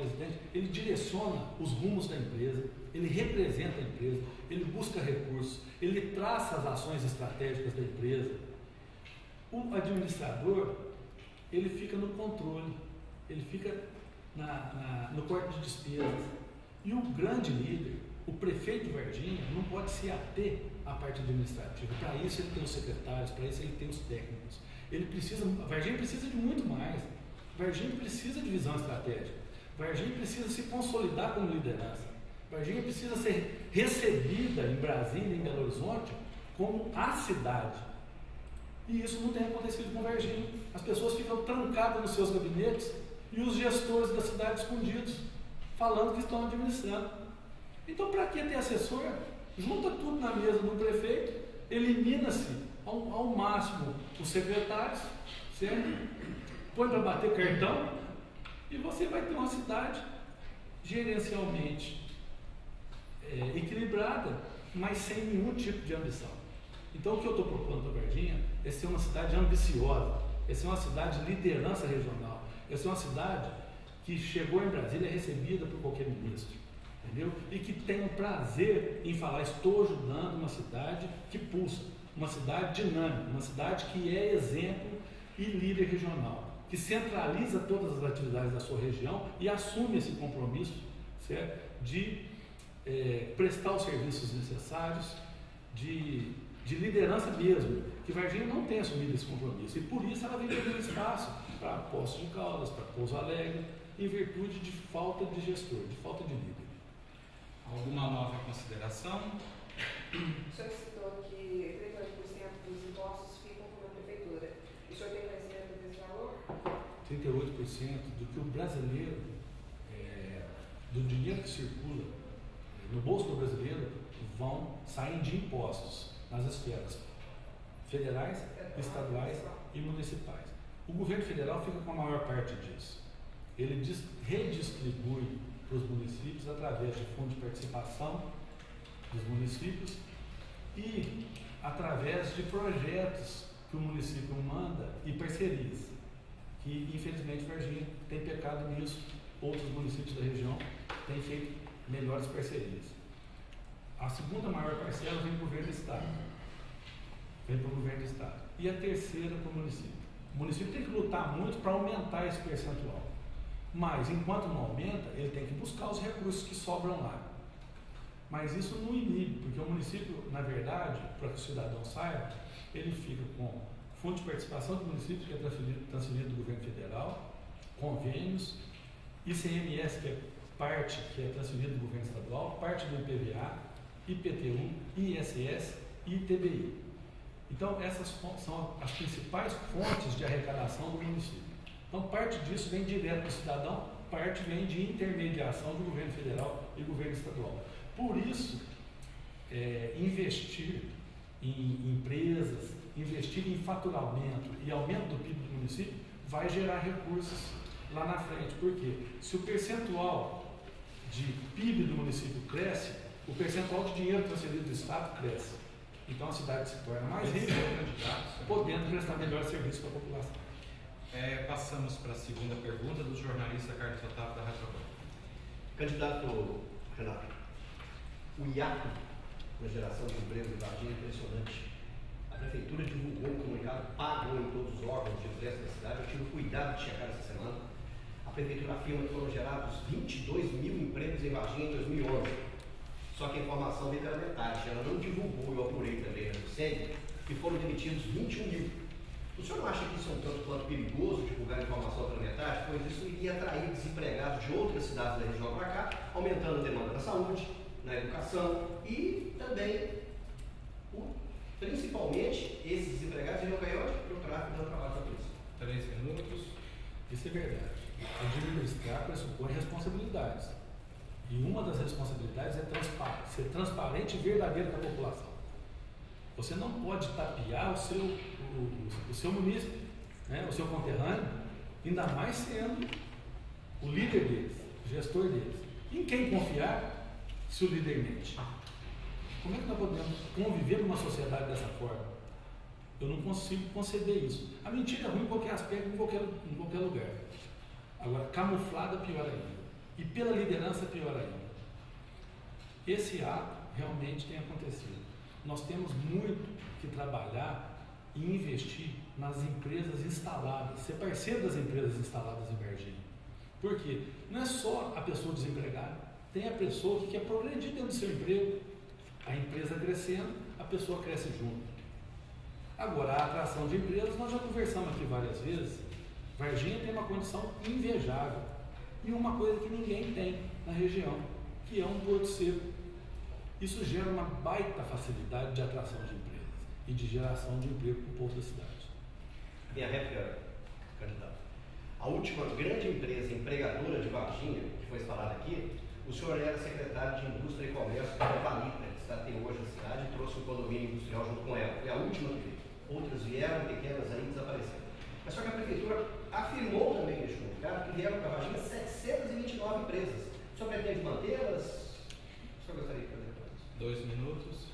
ele direciona os rumos da empresa, ele representa a empresa, ele busca recursos, ele traça as ações estratégicas da empresa. O administrador, ele fica no controle, ele fica no corte de despesas. E o grande líder, o prefeito de Varginha, não pode se ater à parte administrativa. Para isso ele tem os secretários, para isso ele tem os técnicos. Varginha precisa de muito mais. Varginha precisa de visão estratégica. Varginha precisa se consolidar como liderança. Varginha precisa ser recebida em Brasília, em Belo Horizonte, como a cidade. E isso não tem acontecido com Varginha. As pessoas ficam trancadas nos seus gabinetes e os gestores da cidade escondidos, falando que estão administrando. Então, para que ter assessor? Junta tudo na mesa do prefeito, elimina-se ao máximo os secretários, certo? Põe para bater cartão e você vai ter uma cidade gerencialmente equilibrada, mas sem nenhum tipo de ambição. Então, o que eu estou propondo para Varginha é ser uma cidade ambiciosa, é ser uma cidade de liderança regional, é ser uma cidade que chegou em Brasília recebida por qualquer ministro, entendeu? E que tem o prazer em falar, estou ajudando uma cidade que pulsa, uma cidade dinâmica, uma cidade que é exemplo e líder regional, que centraliza todas as atividades da sua região e assume esse compromisso, certo? De prestar os serviços necessários, de liderança mesmo, que Varginha não tem assumido esse compromisso, e por isso ela vem perdendo espaço para Poços de Caldas, para Pouso Alegre, em virtude de falta de gestor, de falta de líder. Alguma nova consideração? O senhor citou que 38% dos impostos ficam com a prefeitura. O senhor tem conhecimento desse valor? 38% do que o brasileiro, do dinheiro que circula no bolso do brasileiro, saem de impostos nas esferas federais, estaduais e municipais. O governo federal fica com a maior parte disso. Ele redistribui para os municípios através de fundo de participação dos municípios e através de projetos que o município manda e parcerias, que infelizmente Varginha tem pecado nisso. Outros municípios da região têm feito melhores parcerias. A segunda maior parcela vem para o governo do Estado. E a terceira para o município. O município tem que lutar muito para aumentar esse percentual. Mas, enquanto não aumenta, ele tem que buscar os recursos que sobram lá. Mas isso não inibe, porque o município, na verdade, para que o cidadão saiba, ele fica com fundo de participação do município, que é transferido do governo federal, convênios, ICMS, que é parte que é transferido do governo estadual, parte do IPVA, IPTU, ISS e ITBI. Então, essas são as principais fontes de arrecadação do município. Então, parte disso vem direto para o cidadão, parte vem de intermediação do governo federal e governo estadual. Por isso, investir em empresas, investir em faturamento e aumento do PIB do município vai gerar recursos lá na frente. Por quê? Se o percentual de PIB do município cresce, o percentual de dinheiro transferido do Estado cresce. Então a cidade se torna mais rica, podendo prestar melhor serviço para a população. Passamos para a segunda pergunta do jornalista Carlos Otávio da Rádio Globo. Candidato Renato, O hiato na geração de emprego em Varginha é impressionante. A prefeitura divulgou um comunicado, pagou em todos os órgãos de imprensa da cidade. Eu tive cuidado de checar essa semana. A prefeitura afirma que foram gerados 22 mil empregos em Varginha em 2011. Só que a informação veio pela metade. Ela não divulgou, eu apurei também na SEG, que foram demitidos 21 mil. O senhor não acha que isso é um tanto quanto perigoso divulgar a informação pela metade? Pois isso iria atrair desempregados de outras cidades da região para cá, aumentando a demanda da saúde, na educação e também, principalmente, esses desempregados iriam ganhar no tráfico dando trabalho para polícia. 3 minutos. Isso é verdade. Administrar pressupõe responsabilidades. E uma das responsabilidades é ser transparente e verdadeiro com a população. Você não pode tapear o seu munícipe, né, o seu conterrâneo, ainda mais sendo o líder deles, o gestor deles. Em quem confiar se o líder mente? Como é que nós podemos conviver numa sociedade dessa forma? Eu não consigo conceber isso. A mentira é ruim em qualquer aspecto, em qualquer lugar. Agora, camuflada, pior ainda. E pela liderança, pior ainda. Esse ato realmente tem acontecido. Nós temos muito que trabalhar e investir nas empresas instaladas, ser parceiro das empresas instaladas em Varginha. Por quê? Não é só a pessoa desempregada, tem a pessoa que quer progredir dentro do seu emprego. A empresa crescendo, a pessoa cresce junto. Agora, a atração de empresas, nós já conversamos aqui várias vezes. Varginha tem uma condição invejável e uma coisa que ninguém tem na região, que é um porto seco. Isso gera uma baita facilidade de atração de empresas e de geração de emprego para o povo da cidade. Minha réplica, candidato. A última grande empresa empregadora de Varginha, que foi instalada aqui, o senhor era secretário de Indústria e Comércio da Valita, que está até hoje na cidade, e trouxe um condomínio industrial junto com ela. Foi a última que veio. Outras vieram, pequenas aí, desapareceram. Mas só que a prefeitura afirmou também neste comunicado que vieram para Varginha 729 empresas. O senhor pretende mantê-las? O senhor gostaria de fazer? 2 minutos.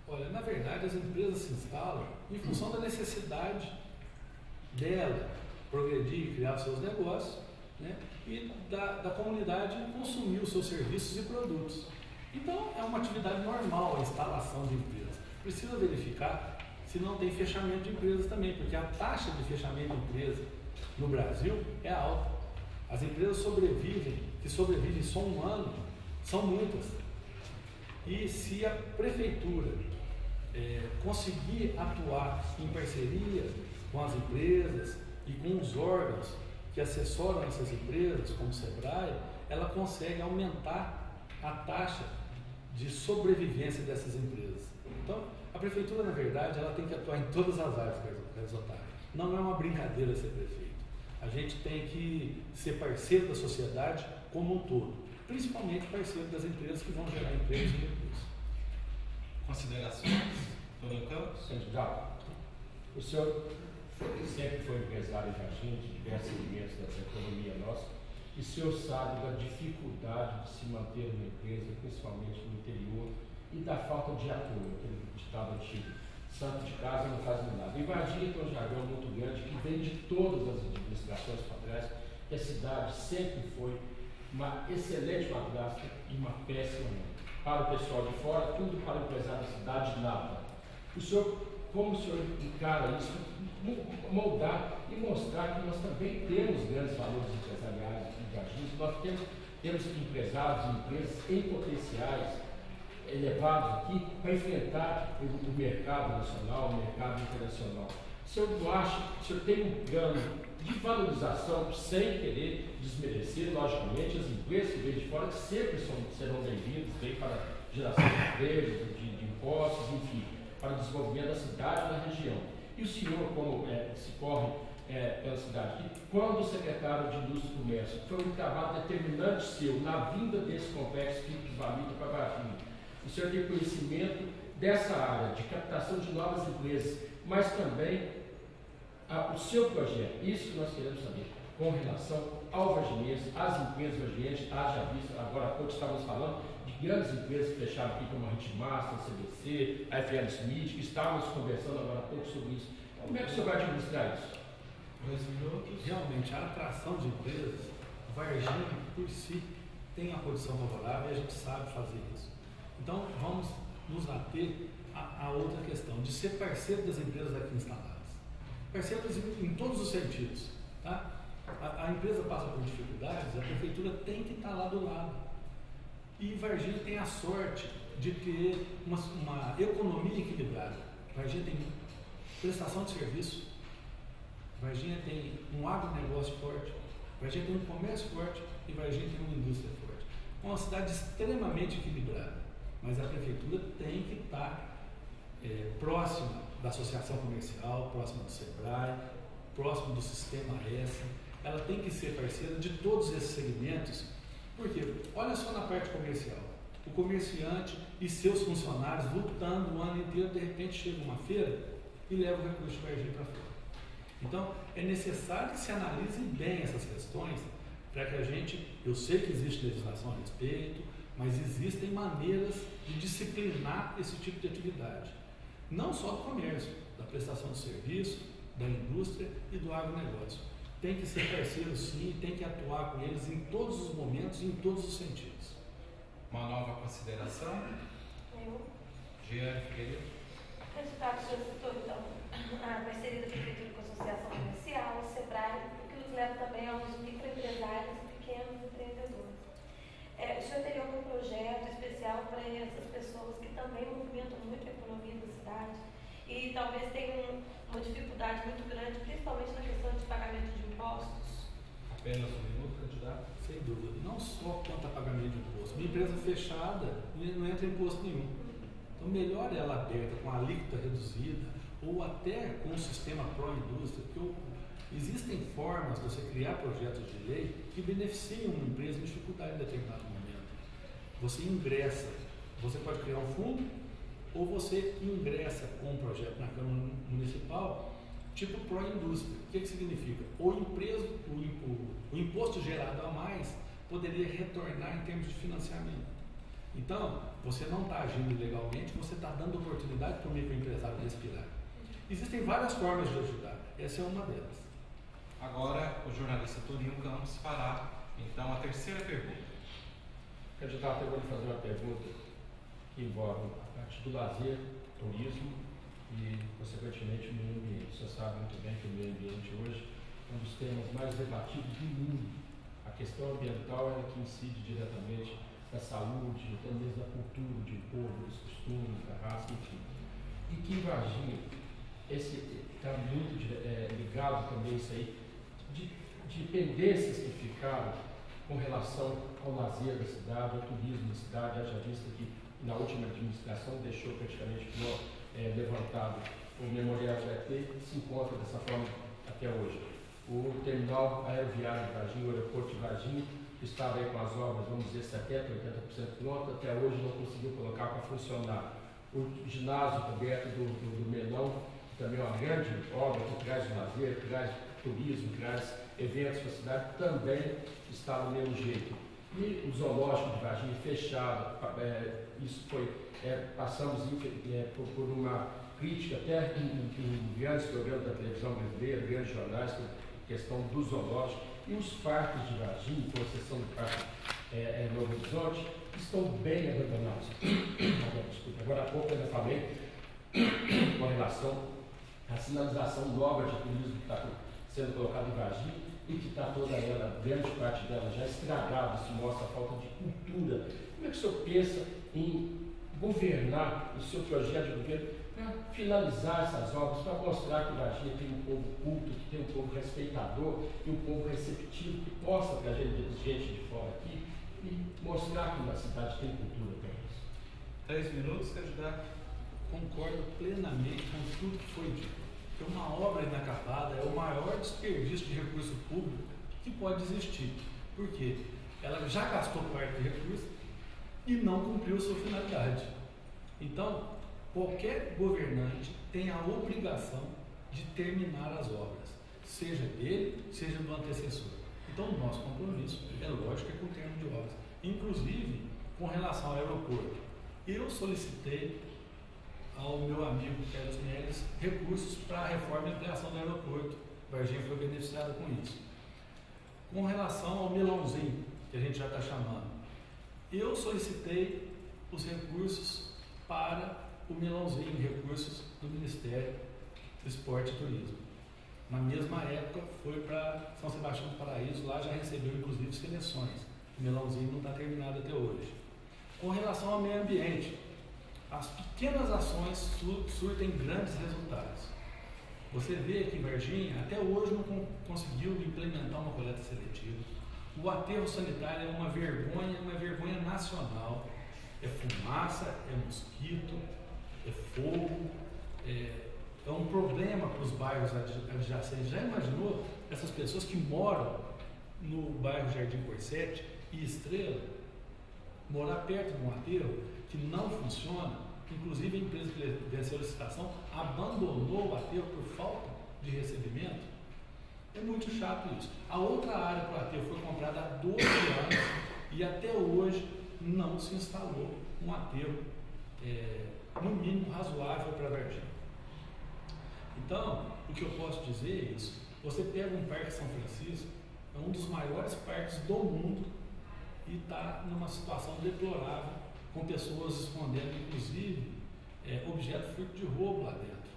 Olha, na verdade, as empresas se instalam em função da necessidade dela progredir, criar seus negócios, né? E da comunidade consumir os seus serviços e produtos. Então, é uma atividade normal a instalação de empresas. Precisa verificar se não tem fechamento de empresas também, porque a taxa de fechamento de empresa no Brasil é alta. As empresas que sobrevivem só um ano, são muitas. E se a prefeitura conseguir atuar em parceria com as empresas e com os órgãos que assessoram essas empresas, como o SEBRAE, ela consegue aumentar a taxa de sobrevivência dessas empresas. Então, a prefeitura, na verdade, ela tem que atuar em todas as áreas, Carlos Otário. Não é uma brincadeira ser prefeito. A gente tem que ser parceiro da sociedade como um todo, principalmente parceiro das empresas que vão gerar empregos e recursos. Considerações? Antônio Campos? Candidato, o senhor sempre foi empresário em Varginha, de diversos segmentos dessa economia nossa, e o senhor sabe da dificuldade de se manter uma empresa, principalmente no interior, e da falta de apoio, aquele ditado antigo, santo de casa não faz milagre. Em Varginha tem um jargão muito grande que vem de todas as administrações para trás, que a cidade sempre foi uma excelente madrasta e uma péssima mãe. Para o pessoal de fora, tudo para o empresário da cidade, nada. O senhor, como o senhor encara isso, moldar e mostrar que nós também temos grandes valores empresariais em Varginha, nós temos empresários e empresas em potenciais elevados aqui para enfrentar o mercado nacional, o mercado internacional. O senhor acha que o senhor tem um plano de valorização sem querer desmerecer, logicamente, as empresas que vêm de fora, que sempre serão bem-vindas, vêm para geração de empregos, de impostos, enfim, para o desenvolvimento da cidade e da região. E o senhor, como se corre pela cidade, que quando o secretário de Indústria e Comércio foi um trabalho determinante seu na vinda desse complexo Philips Valita para Varginha, o senhor tem conhecimento dessa área de captação de novas empresas, mas também o seu projeto, isso que nós queremos saber, com relação ao varginense, às empresas varginenses, já visto, agora há pouco estávamos falando de grandes empresas que fecharam aqui, como a Ritmaster, a CBC, a FL Smith, que estávamos conversando agora há pouco sobre isso. Como é que o senhor vai administrar isso? 2 minutos. Realmente, a atração de empresas, Varginha, por si, tem a condição favorável e a gente sabe fazer isso. Então, vamos nos ater a outra questão, de ser parceiro das empresas aqui instaladas. Parceiros em todos os sentidos. Tá? A empresa passa por dificuldades, a prefeitura tem que estar lá do lado. E Varginha tem a sorte de ter uma economia equilibrada. Varginha tem prestação de serviço, Varginha tem um agronegócio forte, Varginha tem um comércio forte e Varginha tem uma indústria forte. É uma cidade extremamente equilibrada, mas a prefeitura tem que estar próxima da associação comercial, próxima do SEBRAE, próximo do Sistema S. Ela tem que ser parceira de todos esses segmentos, porque olha só na parte comercial, o comerciante e seus funcionários lutando o ano inteiro, de repente chega uma feira e leva o recurso de Varginha para fora. Então, é necessário que se analise bem essas questões para que a gente, eu sei que existe legislação a respeito, mas existem maneiras de disciplinar esse tipo de atividade. Não só do comércio, da prestação de serviço, da indústria e do agronegócio. Tem que ser parceiro sim, tem que atuar com eles em todos os momentos e em todos os sentidos. Uma nova consideração? Giane Figueiredo. Candidato, o senhor citou então a parceria da Prefeitura com a Associação Comercial, o SEBRAE, o que nos leva também aos microempresários e pequenos empreendedores. O senhor teria algum projeto especial para essas pessoas que também movimentam muito a economia da cidade e talvez tenham uma dificuldade muito grande, principalmente na questão de pagamento de impostos? Apenas um minuto, candidato. Sem dúvida. Não só quanto a pagamento de imposto. Uma empresa fechada não entra imposto nenhum. Então, melhor ela aberta com a alíquota reduzida ou até com o sistema pró-indústria, porque existem formas de você criar projetos de lei que beneficiam uma empresa em dificuldade em determinado momento. Você ingressa, você pode criar um fundo ou você ingressa com um projeto na Câmara Municipal tipo pró-indústria. O que significa? O imposto gerado a mais poderia retornar em termos de financiamento. Então, você não está agindo ilegalmente, você está dando oportunidade para o microempresário respirar. Existem várias formas de ajudar, essa é uma delas. Agora, o jornalista Toninho Campos fará, então, a terceira pergunta. Candidato, eu vou lhe fazer uma pergunta que envolve a parte do lazer, turismo e, consequentemente, o meio ambiente. Você sabe muito bem que o meio ambiente hoje é um dos temas mais debatidos do mundo. A questão ambiental é que incide diretamente na saúde, até mesmo na cultura de um povo, dos costumes, da raça, enfim. E que em Varginha, está muito ligado também isso aí, de pendências que ficaram com relação ao lazer da cidade, ao turismo da cidade, haja vista que na última administração deixou praticamente levantado o memorial de ET e se encontra dessa forma até hoje. O terminal aeroviário de Varginha, o aeroporto de Varginha, estava aí com as obras, vamos dizer, 70%, 80% pronto, até hoje não conseguiu colocar para funcionar. O ginásio coberto do Melão, que também é uma grande obra que traz lazer, que traz turismo, que traz eventos para a cidade, também está do mesmo jeito. E o zoológico de Varginha fechado, isso foi, passamos por uma crítica até em grandes programas da televisão brasileira, grandes jornais, com a questão do zoológico. E os parques de Varginha, com exceção do Parque Novo Horizonte, estão bem abandonados. Desculpa, agora há pouco eu ainda falei com relação à sinalização nova de turismo que está sendo colocada em Varginha e que está toda ela, grande parte dela já estragada, isso mostra a falta de cultura. Como é que o senhor pensa em governar o seu projeto de governo para finalizar essas obras, para mostrar que Varginha tem um povo culto, que tem um povo respeitador e um povo receptivo, que possa trazer gente de fora aqui e mostrar que a cidade tem cultura para isso? 3 minutos, candidato. Concordo plenamente com tudo que foi dito. Que uma obra inacabada é o maior desperdício de recurso público que pode existir. Por quê? Ela já gastou parte de recurso e não cumpriu sua finalidade. Então, qualquer governante tem a obrigação de terminar as obras, seja dele, seja do antecessor. Então, o nosso compromisso, é lógico, é com o termo de obras. Inclusive, com relação ao aeroporto, eu solicitei ao meu amigo Carlos Neres recursos para a reforma e ampliação do aeroporto. Varginha foi beneficiada com isso. Com relação ao melãozinho, que a gente já está chamando, eu solicitei os recursos para o melãozinho, recursos do Ministério do Esporte e Turismo. Na mesma época foi para São Sebastião do Paraíso, lá já recebeu inclusive seleções. O melãozinho não está terminado até hoje. Com relação ao meio ambiente, as pequenas ações surtem grandes resultados. Você vê que Varginha até hoje não conseguiu implementar uma coleta seletiva. O aterro sanitário é uma vergonha nacional. É fumaça, é mosquito, é fogo, é um problema para os bairros adjacentes. Já imaginou essas pessoas que moram no bairro Jardim Corsete e Estrela, morar perto de um aterro que não funciona? Inclusive a empresa que venceu a licitação abandonou o aterro por falta de recebimento. É muito chato isso. A outra área para o aterro foi comprada há 12 anos e até hoje não se instalou um aterro, no mínimo, razoável para Varginha. Então, o que eu posso dizer é isso. Você pega um Parque São Francisco, é um dos maiores parques do mundo e está numa situação deplorável, com pessoas escondendo, inclusive, objetos fruto de roubo lá dentro.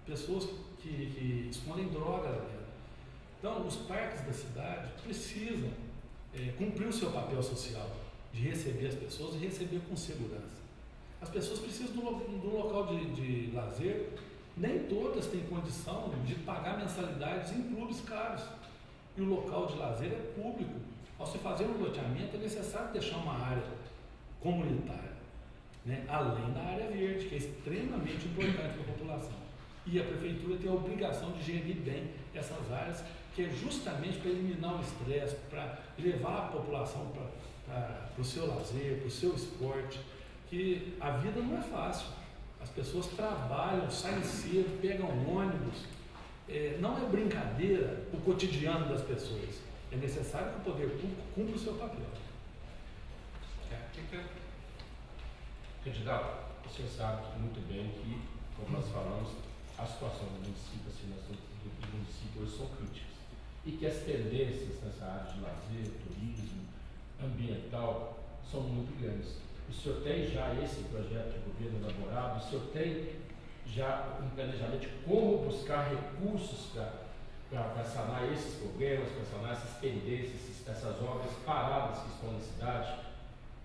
Pessoas que escondem droga lá dentro. Então, os parques da cidade precisam cumprir o seu papel social, de receber as pessoas e receber com segurança. As pessoas precisam do local de lazer. Nem todas têm condição de pagar mensalidades em clubes caros. E o local de lazer é público. Ao se fazer um loteamento, é necessário deixar uma área comunitária, né? Além da área verde, que é extremamente importante para a população. E a prefeitura tem a obrigação de gerir bem essas áreas, que é justamente para eliminar o estresse, para levar a população para o seu lazer, para o seu esporte, que a vida não é fácil. As pessoas trabalham, saem cedo, pegam ônibus. Não é brincadeira o cotidiano das pessoas. É necessário que o poder público cumpra o seu papel. Candidato, o senhor sabe muito bem que, como nós falamos, a situação do município, assim, do município hoje são críticas. E que as tendências nessa área de lazer, turismo, ambiental, são muito grandes. O senhor tem já esse projeto de governo elaborado? O senhor tem já um planejamento de como buscar recursos para sanar esses problemas, para sanar essas tendências, essas obras paradas que estão na cidade?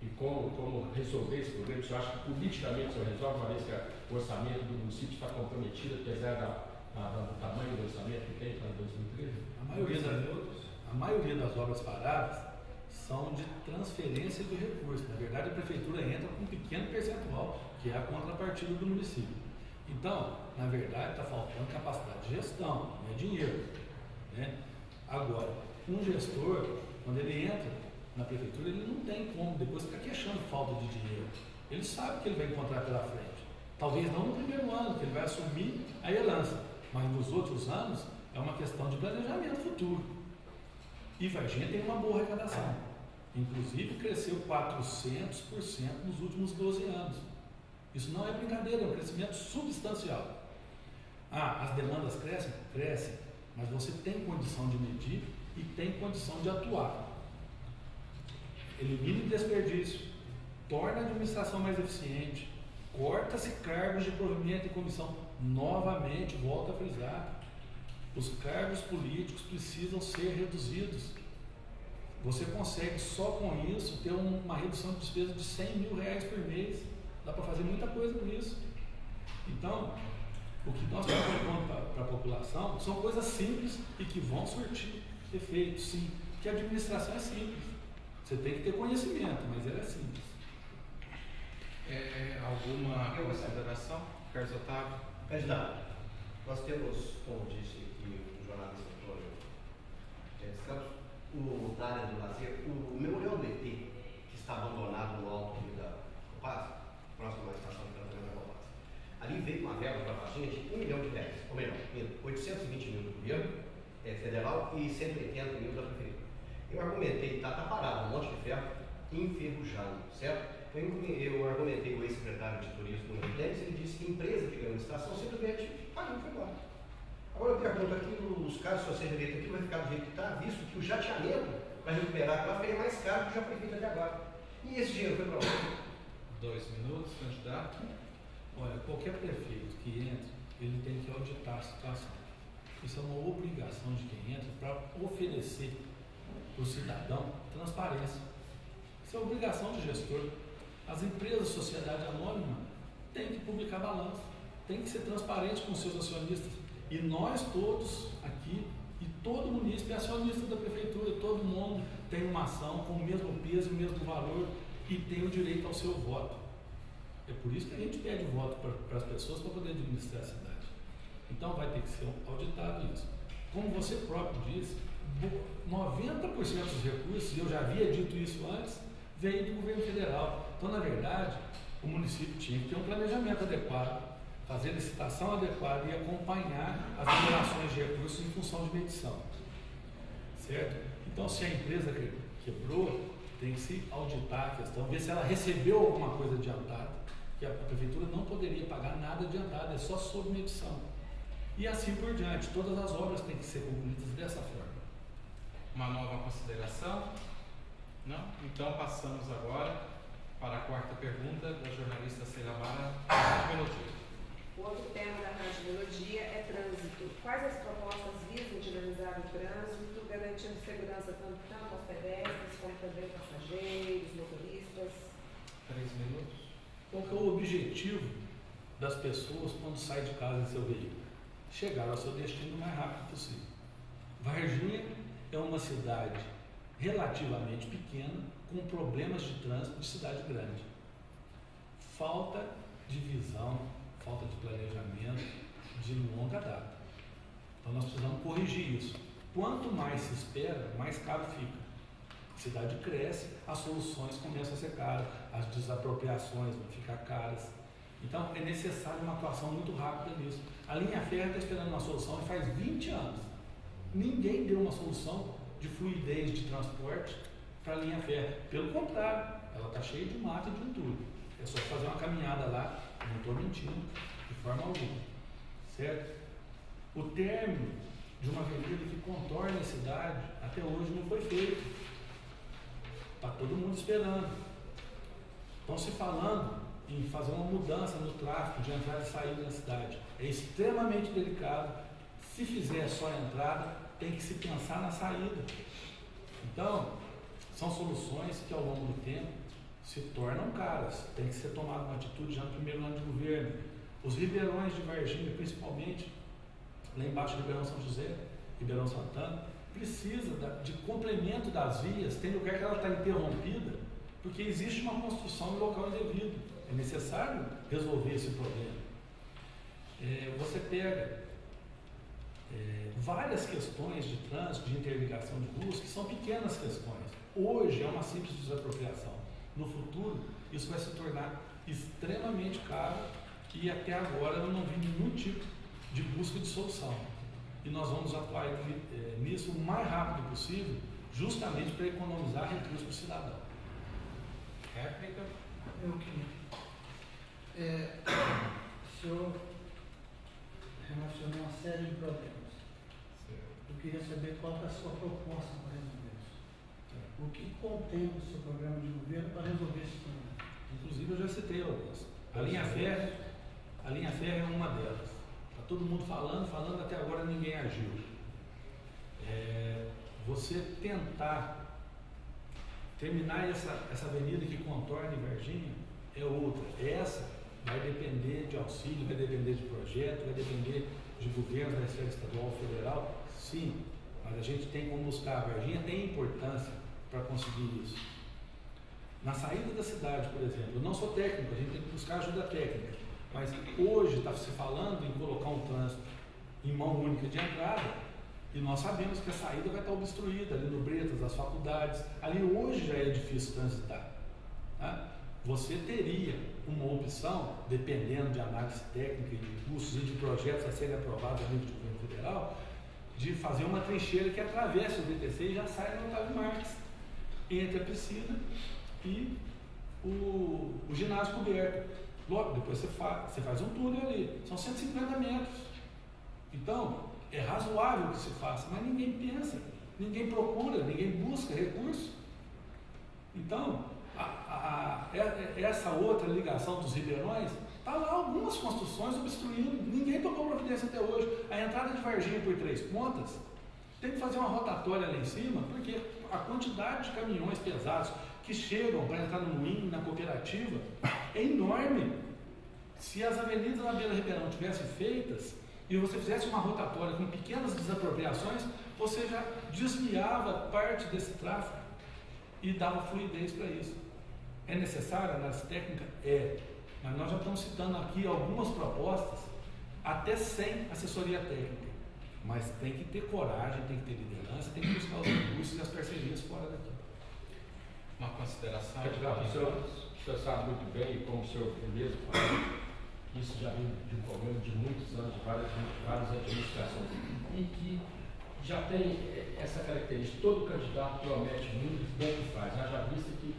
E como resolver esse problema? O senhor acha que politicamente o senhor resolve, uma vez que o orçamento do município está comprometido, apesar do tamanho do orçamento que tem para 2013? A maioria das obras paradas são de transferência de recursos. Na verdade, a prefeitura entra com um pequeno percentual, que é a contrapartida do município. Então, na verdade, está faltando capacidade de gestão, não é dinheiro, né? Agora, um gestor, quando ele entra na prefeitura, ele não tem como depois ficar queixando falta de dinheiro. Ele sabe que ele vai encontrar pela frente. Talvez não no primeiro ano, que ele vai assumir, aí ele lança. Mas nos outros anos, é uma questão de planejamento futuro. E Varginha tem uma boa arrecadação. Inclusive, cresceu 400% nos últimos 12 anos. Isso não é brincadeira, é um crescimento substancial. As demandas crescem? Crescem. Mas você tem condição de medir e tem condição de atuar. Elimine o desperdício, torna a administração mais eficiente, corta-se cargos de provimento e comissão. Novamente, volto a frisar, os cargos políticos precisam ser reduzidos. Você consegue só com isso ter uma redução de despesa de R$100 mil por mês. Dá para fazer muita coisa com isso. Então, o que nós estamos propondo para a população são coisas simples e que vão surtir efeito, sim. Porque a administração é simples. Você tem que ter conhecimento, mas ela é simples. Alguma consideração? Carlos Otávio? Candidato, nós temos, como disse aqui o jornalista Antônio Campos, da área do lazer, o Memorial do ET, que está abandonado no alto ali da Copaz, próximo à estação de tratamento da Copaz. Ali veio uma verba para a Varginha de R$1 milhão, ou melhor, 820 mil do governo federal e 180 mil da prefeitura. Eu argumentei, está parado, um monte de ferro enferrujado, certo? Eu argumentei com o ex-secretário de Turismo do Rio, ele disse que a empresa que ganhou a licitação simplesmente pagou e foi embora. Agora eu pergunto aqui, os casos, se você rever aqui, vai ficar do jeito que está, visto que o jateamento para recuperar aquela foi mais caro que já foi feito até agora. E esse dinheiro foi para onde? 2 minutos, candidato. Olha, qualquer prefeito que entre, ele tem que auditar a situação. Isso é uma obrigação de quem entra para oferecer para o cidadão transparência. Isso é obrigação de gestor. As empresas, sociedade anônima, têm que publicar balanço, tem que ser transparente com seus acionistas. E nós todos aqui, e todo munícipe é acionista da prefeitura, todo mundo tem uma ação com o mesmo peso, o mesmo valor e tem o direito ao seu voto. É por isso que a gente pede voto para as pessoas para poder administrar a cidade. Então vai ter que ser auditado isso. Como você próprio disse, 90% dos recursos, e eu já havia dito isso antes, veio do governo federal. Então, na verdade, o município tinha que ter um planejamento adequado, fazer licitação adequada e acompanhar as liberações de recursos em função de medição. Certo? Então, se a empresa quebrou, tem que se auditar a questão, ver se ela recebeu alguma coisa adiantada, que a prefeitura não poderia pagar nada adiantado, é só sob medição. E assim por diante, todas as obras têm que ser concluídas dessa forma. Uma nova consideração? Não? Então passamos agora para a quarta pergunta da jornalista Celia Mara, Rádio Melodia. O outro tema da Rádio Melodia é trânsito. Quais as propostas visam dinamizar o trânsito, garantindo segurança tanto aos pedestres como também passageiros, motoristas? 3 minutos. Qual que é o objetivo das pessoas quando saem de casa em seu veículo? Chegar ao seu destino o mais rápido possível. Varginha é uma cidade relativamente pequena, com problemas de trânsito de cidade grande. Falta de visão, falta de planejamento de longa data. Então nós precisamos corrigir isso. Quanto mais se espera, mais caro fica. A cidade cresce, as soluções começam a ser caras, as desapropriações vão ficar caras. Então é necessário uma atuação muito rápida nisso. A linha férrea está esperando uma solução e faz 20 anos. Ninguém deu uma solução de fluidez de transporte para a linha férrea. Pelo contrário, ela está cheia de mato e de entulho. É só fazer uma caminhada lá, não estou mentindo, de forma alguma. Certo? O término de uma avenida que contorne a cidade até hoje não foi feito. Está todo mundo esperando. Estão se falando em fazer uma mudança no tráfego de entrada e saída na cidade. É extremamente delicado. Se fizer só a entrada, tem que se pensar na saída. Então, são soluções que ao longo do tempo se tornam caras. Tem que ser tomada uma atitude já no primeiro ano de governo. Os ribeirões de Varginha, principalmente, lá embaixo Ribeirão São José, Ribeirão Santana, precisa de complemento das vias. Tem lugar que ela está interrompida porque existe uma construção em local indevido. É necessário resolver esse problema. Você pega várias questões de trânsito, de interligação de ruas, que são pequenas questões. Hoje é uma simples desapropriação. No futuro, isso vai se tornar extremamente caro e até agora eu não vi nenhum tipo de busca de solução. E nós vamos atuar nisso o mais rápido possível, justamente para economizar recursos para o cidadão. Réplica? Eu queria. O senhor relacionou uma série de problemas. Eu queria saber qual é a sua proposta para resolver isso. O que contempla o seu programa de governo para resolver esse problema? Inclusive eu já citei algumas. A linha férrea é uma delas. Está todo mundo falando, até agora ninguém agiu. Você tentar terminar essa avenida que contorna Varginha é outra. Essa vai depender de auxílio, vai depender de projeto, vai depender de governos da esfera estadual ou federal, sim, mas a gente tem como buscar. A Varginha tem importância para conseguir isso. Na saída da cidade, por exemplo, eu não sou técnico, a gente tem que buscar ajuda técnica, mas hoje está se falando em colocar um trânsito em mão única de entrada e nós sabemos que a saída vai estar obstruída ali no Bretas, as faculdades, ali hoje já é difícil transitar. Tá? Você teria uma opção, dependendo de análise técnica e de custos e de projetos a serem aprovados a nível de governo federal, de fazer uma trincheira que atravesse o VTC e já saia no Otávio Marques, entre a piscina e o ginásio coberto. Logo, depois você faz um túnel ali, são 150 metros. Então, é razoável que se faça, mas ninguém pensa, ninguém procura, ninguém busca recurso. Então, a essa outra ligação dos ribeirões, está lá algumas construções obstruindo, ninguém tomou providência até hoje. A entrada de Varginha por Três Pontas tem que fazer uma rotatória lá em cima, porque a quantidade de caminhões pesados que chegam para entrar no moinho, na cooperativa, é enorme. Se as avenidas na beira Ribeirão tivessem feitas e você fizesse uma rotatória com pequenas desapropriações, você já desviava parte desse tráfego e dava fluidez para isso. É necessária análise técnica? É. Mas nós já estamos citando aqui algumas propostas, até sem assessoria técnica. Mas tem que ter coragem, tem que ter liderança, tem que buscar os recursos e as parcerias fora daqui. Uma consideração? Candidato, o senhor sabe muito bem, como o senhor mesmo falou, isso já vem de um problema de muitos anos, de várias administrações, e que já tem essa característica. Todo candidato promete muito bem o que faz. Já visto que,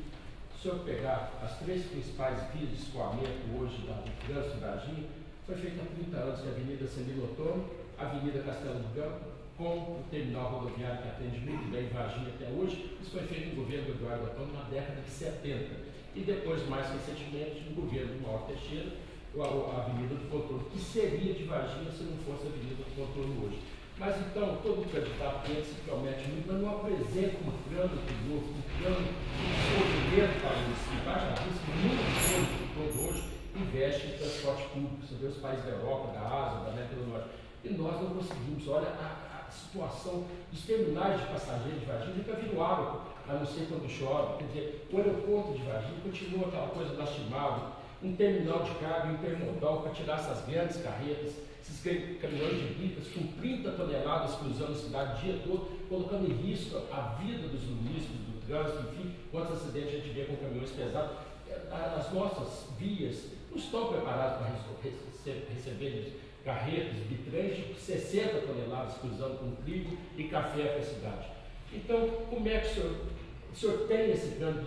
se eu pegar as três principais vias de escoamento hoje do trânsito da Varginha, foi feita há 30 anos, que é a Avenida Semiro Ottoni, a Avenida Castelo do Campo, com o terminal rodoviário que atende muito bem Varginha até hoje. Isso foi feito no governo do Eduardo Ottoni na década de 70. E depois, mais recentemente, no governo do Mauro Teixeira, a Avenida do Contorno, que seria de Varginha se não fosse a Avenida do Contorno hoje. Mas então, todo candidato que se promete muito, mas não apresenta um plano piloto, um plano de desenvolvimento para isso. E Vaja Vista, muito todo hoje, investe em transporte público. Você vê os países da Europa, da Ásia, da América do Norte. E nós não conseguimos. Olha a situação dos terminais de passageiros de Varginha, nunca virou água, a não ser quando chove. Quer dizer, o aeroporto de Varginha continua aquela coisa lastimável. Um terminal de carga, um intermodal para tirar essas grandes carretas, esses caminhões de bicas com 30 toneladas cruzando a cidade o dia todo, colocando em risco a vida dos munícipes, do trânsito, enfim, quantos acidentes a gente vê com caminhões pesados. As nossas vias não estão preparadas para receber carretas, bitrens de 60 toneladas cruzando com trigo e café para a cidade. Então, como é que o senhor tem esse plano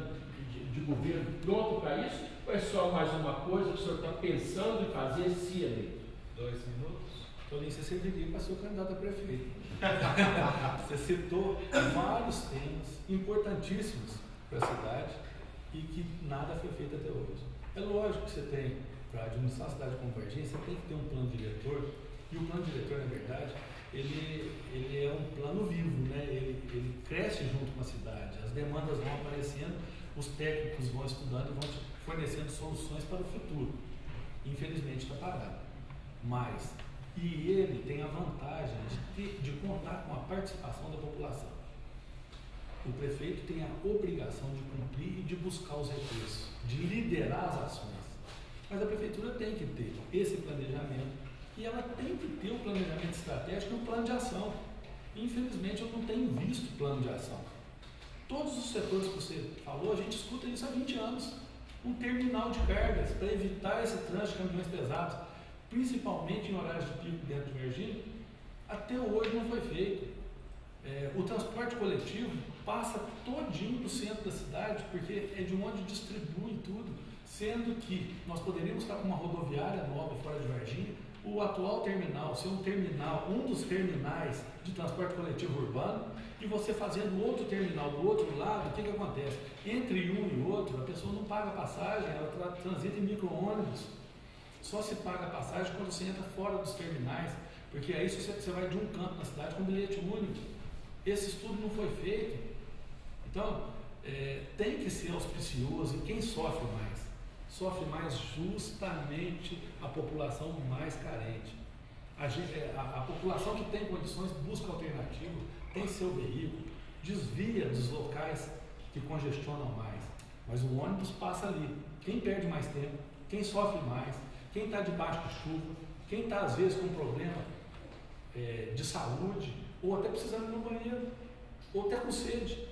de governo pronto para isso? Ou é só mais uma coisa que o senhor está pensando em fazer se eleito? 2 minutos. Toninho, você serviria para ser o candidato a prefeito. Você citou vários temas importantíssimos para a cidade e que nada foi feito até hoje. É lógico que você tem, para administrar a cidade como Varginha, você tem que ter um plano diretor, e o plano diretor, na verdade, ele é um plano vivo, né? Ele cresce junto com a cidade, as demandas vão aparecendo, os técnicos vão estudando e vão te fornecendo soluções para o futuro. Infelizmente está parado. Mas, e ele tem a vantagem de contar com a participação da população. O prefeito tem a obrigação de cumprir e de buscar os recursos, de liderar as ações. Mas a prefeitura tem que ter esse planejamento e ela tem que ter o planejamento estratégico e o plano de ação. Infelizmente, eu não tenho visto plano de ação. Todos os setores que você falou, a gente escuta isso há 20 anos. Um terminal de cargas para evitar esse trânsito de caminhões pesados, principalmente em horários de pico dentro de Varginha, até hoje não foi feito. O transporte coletivo passa todinho do centro da cidade, porque é de onde distribui tudo, sendo que nós poderíamos estar com uma rodoviária nova fora de Varginha, o atual terminal ser um dos terminais de transporte coletivo urbano, e você fazendo outro terminal do outro lado, o que acontece? Entre um e outro, a pessoa não paga passagem, ela transita em micro-ônibus. Só se paga passagem quando você entra fora dos terminais, porque aí você vai de um canto na cidade com bilhete único. Esse estudo não foi feito. Então, tem que ser auspicioso, e quem sofre mais? Sofre mais justamente a população mais carente. A população que tem condições busca alternativa, tem seu veículo, desvia dos locais que congestionam mais. Mas o ônibus passa ali. Quem perde mais tempo, quem sofre mais, quem está debaixo de chuva, quem está às vezes com problema de saúde, ou até precisando ir no banheiro, ou até com sede.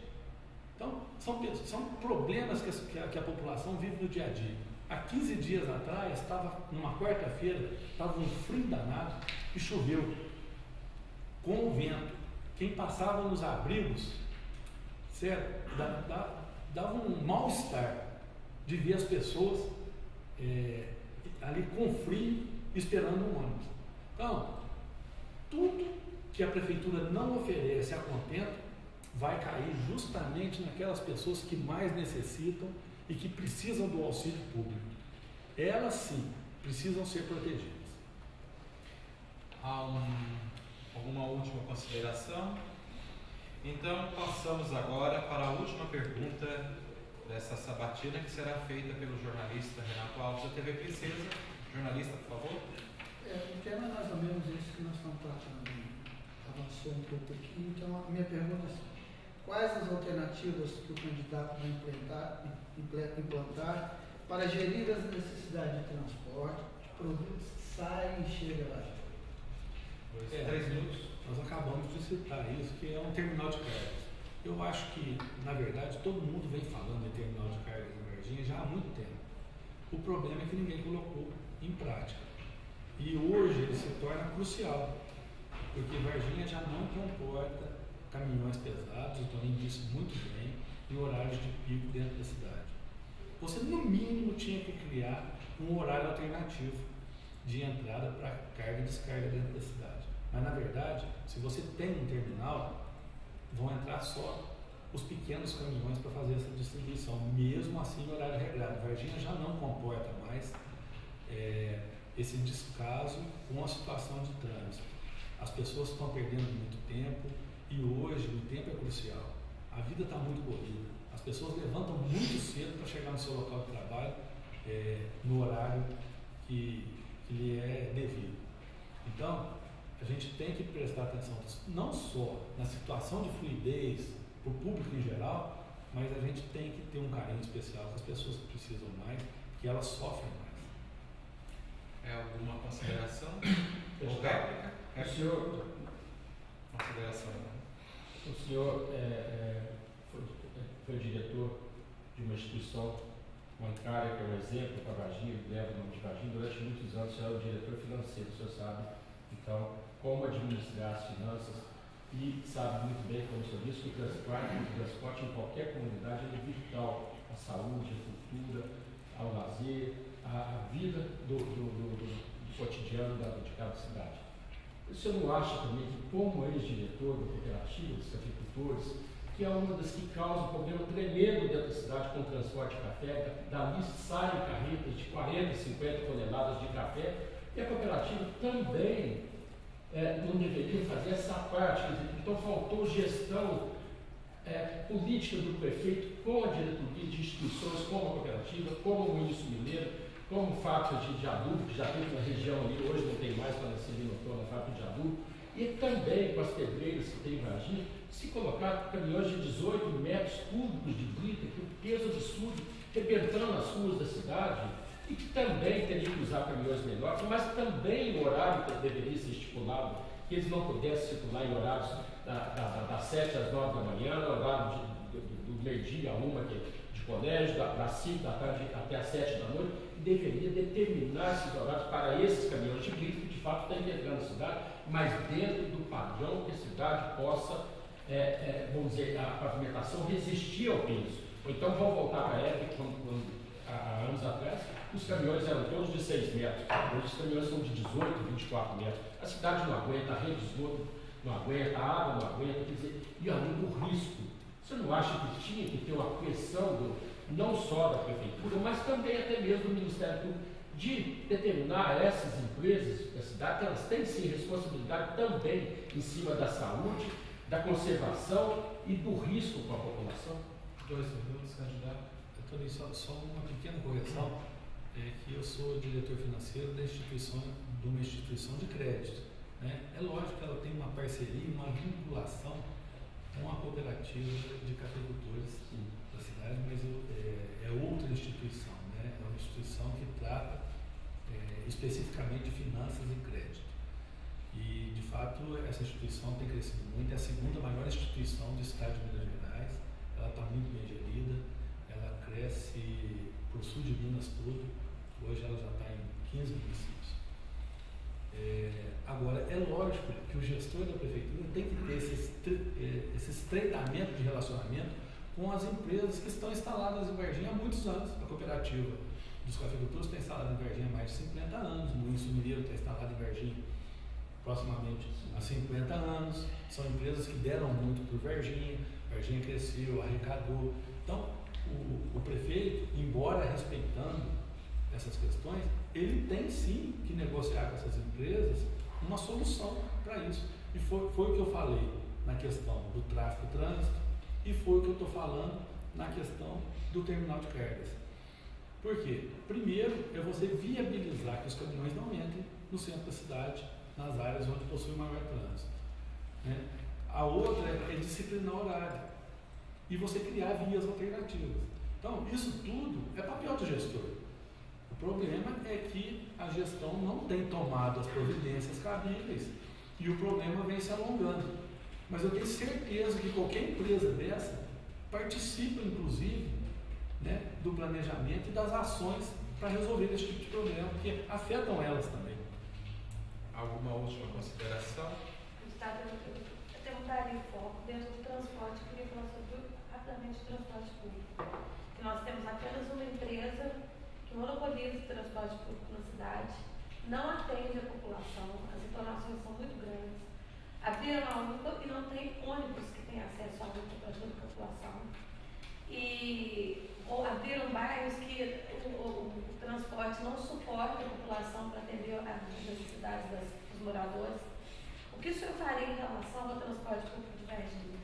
Então, são problemas que a população vive no dia a dia. Há 15 dias atrás, estava numa quarta-feira, estava um frio danado e choveu, com o vento. Quem passava nos abrigos, certo? Dava um mal-estar de ver as pessoas ali com frio, esperando um ônibus. Então, tudo que a prefeitura não oferece a contento vai cair justamente naquelas pessoas que mais necessitam e que precisam do auxílio público. Elas sim precisam ser protegidas. Alguma última consideração? Então, passamos agora para a última pergunta dessa sabatina, que será feita pelo jornalista Renato Alves da TV Princesa. Jornalista, por favor. O tema é mais ou menos esse que nós estamos tratando. Avançou um pouco aqui. Então, a minha pergunta é assim: quais as alternativas que o candidato vai implantar para gerir as necessidades de transporte de produtos que saem e chegam lá? 3 minutos. Nós acabamos de citar isso, que é um terminal de cargas. Eu acho que, na verdade, todo mundo vem falando de terminal de cargas em Varginha já há muito tempo. O problema é que ninguém colocou em prática. E hoje ele se torna crucial, porque Varginha já não comporta caminhões pesados, o Toninho disse muito bem, em horários de pico dentro da cidade. Você, no mínimo, tinha que criar um horário alternativo de entrada para carga e descarga dentro da cidade. Mas, na verdade, se você tem um terminal, vão entrar só os pequenos caminhões para fazer essa distribuição, mesmo assim em horário regrado. Varginha já não comporta mais esse descaso com a situação de trânsito. As pessoas estão perdendo muito tempo e hoje o tempo é crucial. A vida está muito corrida. As pessoas levantam muito cedo para chegar no seu local de trabalho no horário que lhe é devido. Então, a gente tem que prestar atenção não só na situação de fluidez para o público em geral, mas a gente tem que ter um carinho especial com as pessoas que precisam mais, que elas sofrem mais. Alguma consideração? Ou réplica? O senhor... Consideração. O senhor foi diretor de uma instituição bancária, que é um exemplo para Varginha, ele leva o nome de Varginha, durante muitos anos o senhor é o diretor financeiro, o senhor sabe, então, como administrar as finanças e sabe muito bem, como o senhor disse, que o transporte em qualquer comunidade é vital à saúde, à cultura, ao lazer, à vida do cotidiano de cada cidade. O senhor não acha também que, como ex-diretor da cooperativa dos cafeicultores, que é uma das que causa um problema tremendo dentro da cidade com o transporte de café, dali saem carretas de 40, 50 toneladas de café, e a cooperativa também não deveria fazer essa parte. Quer dizer, então faltou gestão política do prefeito com a diretoria de instituições como a cooperativa, como o Município Mineiro, como fábrica de adubo, que já teve na região ali, hoje não tem mais, para nascer na fábrica de adubo, e também com as pedreiras que tem em Varginha, se colocar caminhões de 18 metros cúbicos de brita, com peso absurdo, rebentando as ruas da cidade, e que também teria que usar caminhões menores, mas também o horário que deveria ser estipulado, que eles não pudessem circular em horários das 7 às 9 da manhã, no horário do meio-dia a 1 de colégio, das 5 da tarde até as 7 da noite, e deveria determinar esses horários para esses caminhões de brita, que de fato estão entrando na cidade, mas dentro do padrão que a cidade possa, vamos dizer, a pavimentação resistir ao peso. Ou então vamos voltar para a época, há anos atrás, os caminhões eram todos de 6 metros, hoje os caminhões são de 18, 24 metros. A cidade não aguenta, a rede de esgoto não aguenta, a água não aguenta, quer dizer, e além do risco. Você não acha que tinha que ter uma pressão não só da prefeitura, mas também até mesmo do Ministério Público, de determinar essas empresas da cidade que elas têm sim responsabilidade também em cima da saúde, da conservação e do risco para a população? 2 minutos, candidato. Doutor, só uma pequena correção, que eu sou diretor financeiro de uma instituição de crédito. Né? É lógico que ela tem uma parceria, uma vinculação com a cooperativa de cafeicultores da cidade, mas é outra instituição, né? É uma instituição que trata especificamente de finanças e crédito. E, de fato, essa instituição tem crescido muito, é a segunda maior instituição do estado de Minas Gerais, ela está muito bem gerida, ela cresce para o sul de Minas todo, hoje ela já está em 15 municípios. Agora, é lógico que o gestor da prefeitura tem que ter esse estreitamento de relacionamento com as empresas que estão instaladas em Varginha há muitos anos. A cooperativa dos cafeicultores está instalada em Varginha há mais de 50 anos, o Município Mineiro está instalado em Varginha proximamente há 50 anos. São empresas que deram muito por Varginha, Varginha cresceu, arrecadou. Então, o prefeito, embora respeitando essas questões, ele tem sim que negociar com essas empresas uma solução para isso. E foi o que eu falei na questão do tráfego e trânsito, e foi o que eu estou falando na questão do terminal de cargas. Por quê? Primeiro é você viabilizar que os caminhões não entrem no centro da cidade, nas áreas onde possui maior trânsito, né? A outra é disciplinar o horário e você criar vias alternativas. Então, isso tudo é papel do gestor. O problema é que a gestão não tem tomado as providências cabíveis e o problema vem se alongando. Mas eu tenho certeza que qualquer empresa dessa participa, inclusive, né, do planejamento e das ações para resolver esse tipo de problema, porque afetam elas também. Alguma última consideração? Eu perguntaria o foco dentro do transporte, eu queria falar rapidamente do transporte público. Que nós temos apenas uma empresa que monopoliza o transporte público na cidade, não atende a população, as entonações são muito grandes. Abriram a UPA e não tem ônibus que tem acesso à UPA para toda a população. Ou abriram bairros que o transporte não suporta a população para atender as necessidades dos moradores. O que o senhor faria em relação ao transporte público de Varginha?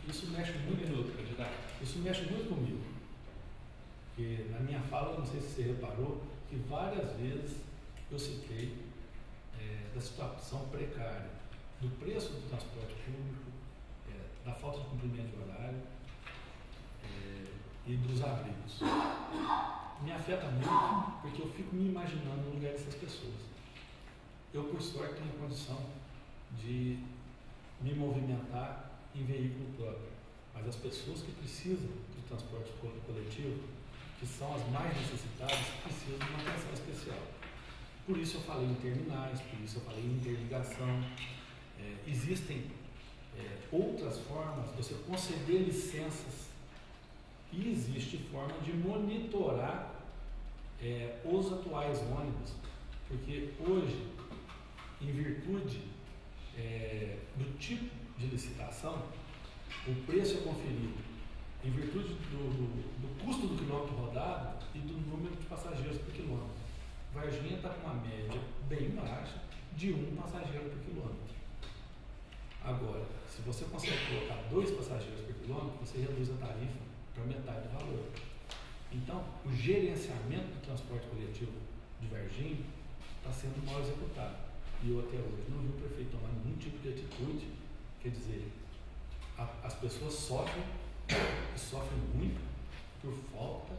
Isso mexe muito, candidato. Isso mexe muito comigo. Porque na minha fala, não sei se você reparou, que várias vezes eu citei da situação precária, do preço do transporte público, da falta de cumprimento de horário e dos abrigos. Me afeta muito porque eu fico me imaginando no lugar dessas pessoas. Eu, por sorte, tenho condição de me movimentar em veículo próprio, mas as pessoas que precisam do transporte coletivo, que são as mais necessitadas, precisam de uma atenção especial. Por isso eu falei em terminais, por isso eu falei em interligação. Existem outras formas de você conceder licenças e existe forma de monitorar os atuais ônibus, porque hoje, em virtude do tipo de licitação, o preço é conferido em virtude do custo do quilômetro rodado e do número de passageiros por quilômetro. Varginha está com uma média bem baixa de 1 passageiro por quilômetro. Agora, se você consegue colocar 2 passageiros por quilômetro, você reduz a tarifa para metade do valor. Então, o gerenciamento do transporte coletivo de Varginha está sendo mal executado. E eu até hoje não vi o prefeito tomar nenhum tipo de atitude. Quer dizer, as pessoas sofrem, e sofrem muito, por falta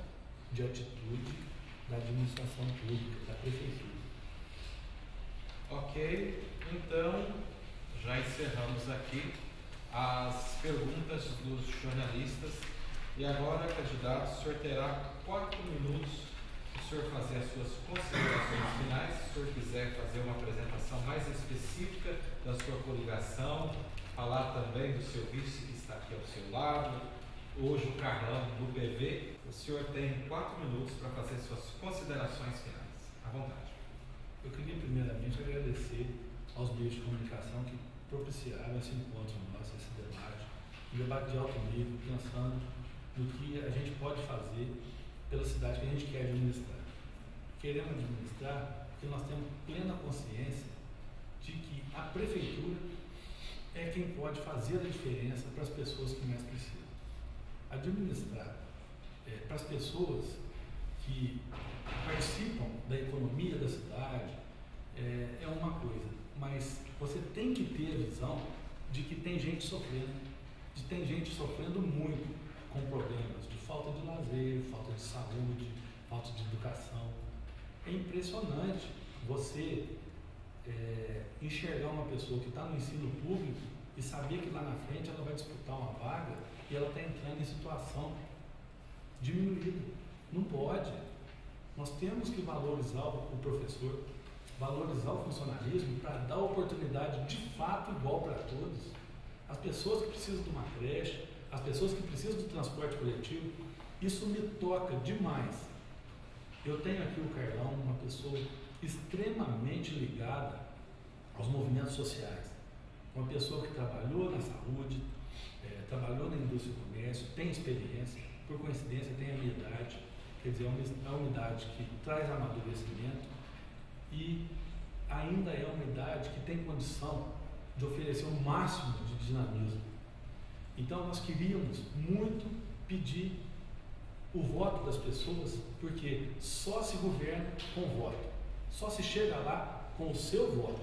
de atitude da administração pública, da prefeitura. Ok, então já encerramos aqui as perguntas dos jornalistas. E agora, candidato, o senhor terá 4 minutos para o senhor fazer as suas considerações finais. Se o senhor quiser fazer uma apresentação mais específica da sua coligação, falar também do seu vice que está aqui ao seu lado, hoje o Carlão do PV, o senhor tem 4 minutos para fazer suas considerações finais. À vontade. Eu queria primeiramente agradecer aos meios de comunicação que propiciaram esse encontro nosso, esse debate de alto nível, pensando no que a gente pode fazer pela cidade que a gente quer administrar. Queremos administrar porque nós temos plena consciência de que a prefeitura é quem pode fazer a diferença para as pessoas que mais precisam. Administrar para as pessoas que participam da economia da cidade é uma coisa, mas você tem que ter a visão de que tem gente sofrendo, muito com problemas de falta de lazer, falta de saúde, falta de educação. É impressionante você enxergar uma pessoa que está no ensino público e saber que lá na frente ela vai disputar uma vaga e ela está entrando em situação diminuída. Não pode. Nós temos que valorizar o professor, valorizar o funcionalismo para dar oportunidade de fato igual para todos. As pessoas que precisam de uma creche, as pessoas que precisam do transporte coletivo, isso me toca demais. Eu tenho aqui o Carlão, uma pessoa extremamente ligada aos movimentos sociais. Uma pessoa que trabalhou na saúde, trabalhou na indústria e comércio, tem experiência. por coincidência, tem a minha idade, quer dizer, é uma idade que traz amadurecimento e ainda é uma idade que tem condição de oferecer o máximo de dinamismo. Então, nós queríamos muito pedir o voto das pessoas, porque só se governa com voto, só se chega lá com o seu voto.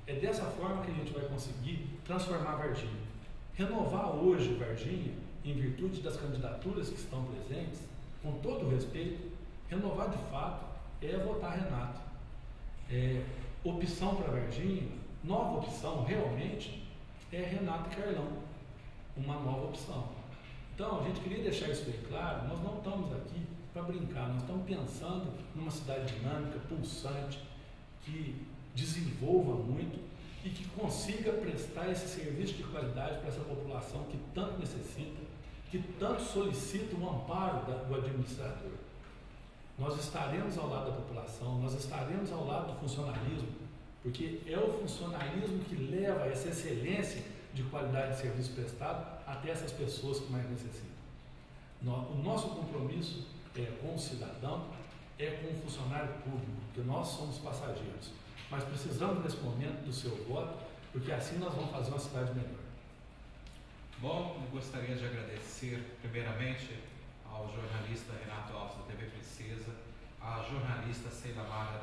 É dessa forma que a gente vai conseguir transformar Varginha. Renovar hoje Varginha, em virtude das candidaturas que estão presentes, com todo o respeito, renovar de fato é votar Renato. Opção para Varginha, nova opção realmente, é Renato e Carlão, uma nova opção. Então, a gente queria deixar isso bem claro, nós não estamos aqui para brincar, nós estamos pensando numa cidade dinâmica, pulsante, que desenvolva muito e que consiga prestar esse serviço de qualidade para essa população que tanto necessita, que tanto solicita o amparo do administrador. Nós estaremos ao lado da população, nós estaremos ao lado do funcionalismo, porque é o funcionalismo que leva essa excelência de qualidade de serviço prestado até essas pessoas que mais necessitam. O nosso compromisso é com o cidadão, é com o funcionário público, porque nós somos passageiros. Mas precisamos nesse momento do seu voto, porque assim nós vamos fazer uma cidade melhor. Bom, eu gostaria de agradecer primeiramente ao jornalista Renato Alves da TV Princesa, à jornalista Sheila Marra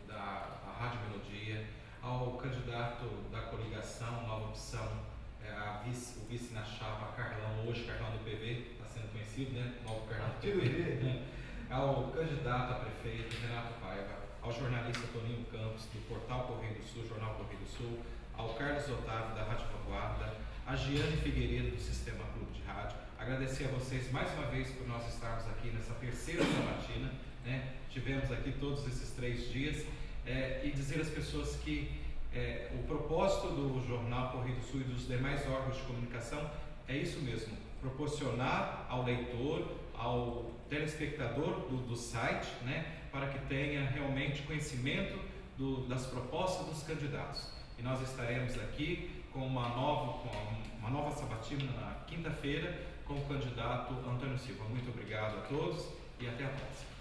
da Rádio Melodia, ao candidato da coligação Nova Opção, o vice na chapa Carlão, hoje Carlão do PV, está sendo conhecido, né? Novo Carlão do PV. Ao candidato a prefeito Renato Paiva, ao jornalista Toninho Campos, do Portal Correio do Sul, Jornal Correio do Sul, ao Carlos Otávio, da Rádio Vanguarda, a Giane Figueiredo, do Sistema Clube de Rádio. Agradecer a vocês mais uma vez por nós estarmos aqui nessa terceira sabatina, né? Tivemos aqui todos esses 3 dias, e dizer às pessoas que o propósito do Jornal Correio do Sul e dos demais órgãos de comunicação é isso mesmo, proporcionar ao leitor, ao telespectador do site, né, para que tenha realmente conhecimento das propostas dos candidatos. E nós estaremos aqui com uma nova sabatina na quinta-feira com o candidato Antônio Silva. Muito obrigado a todos e até a próxima.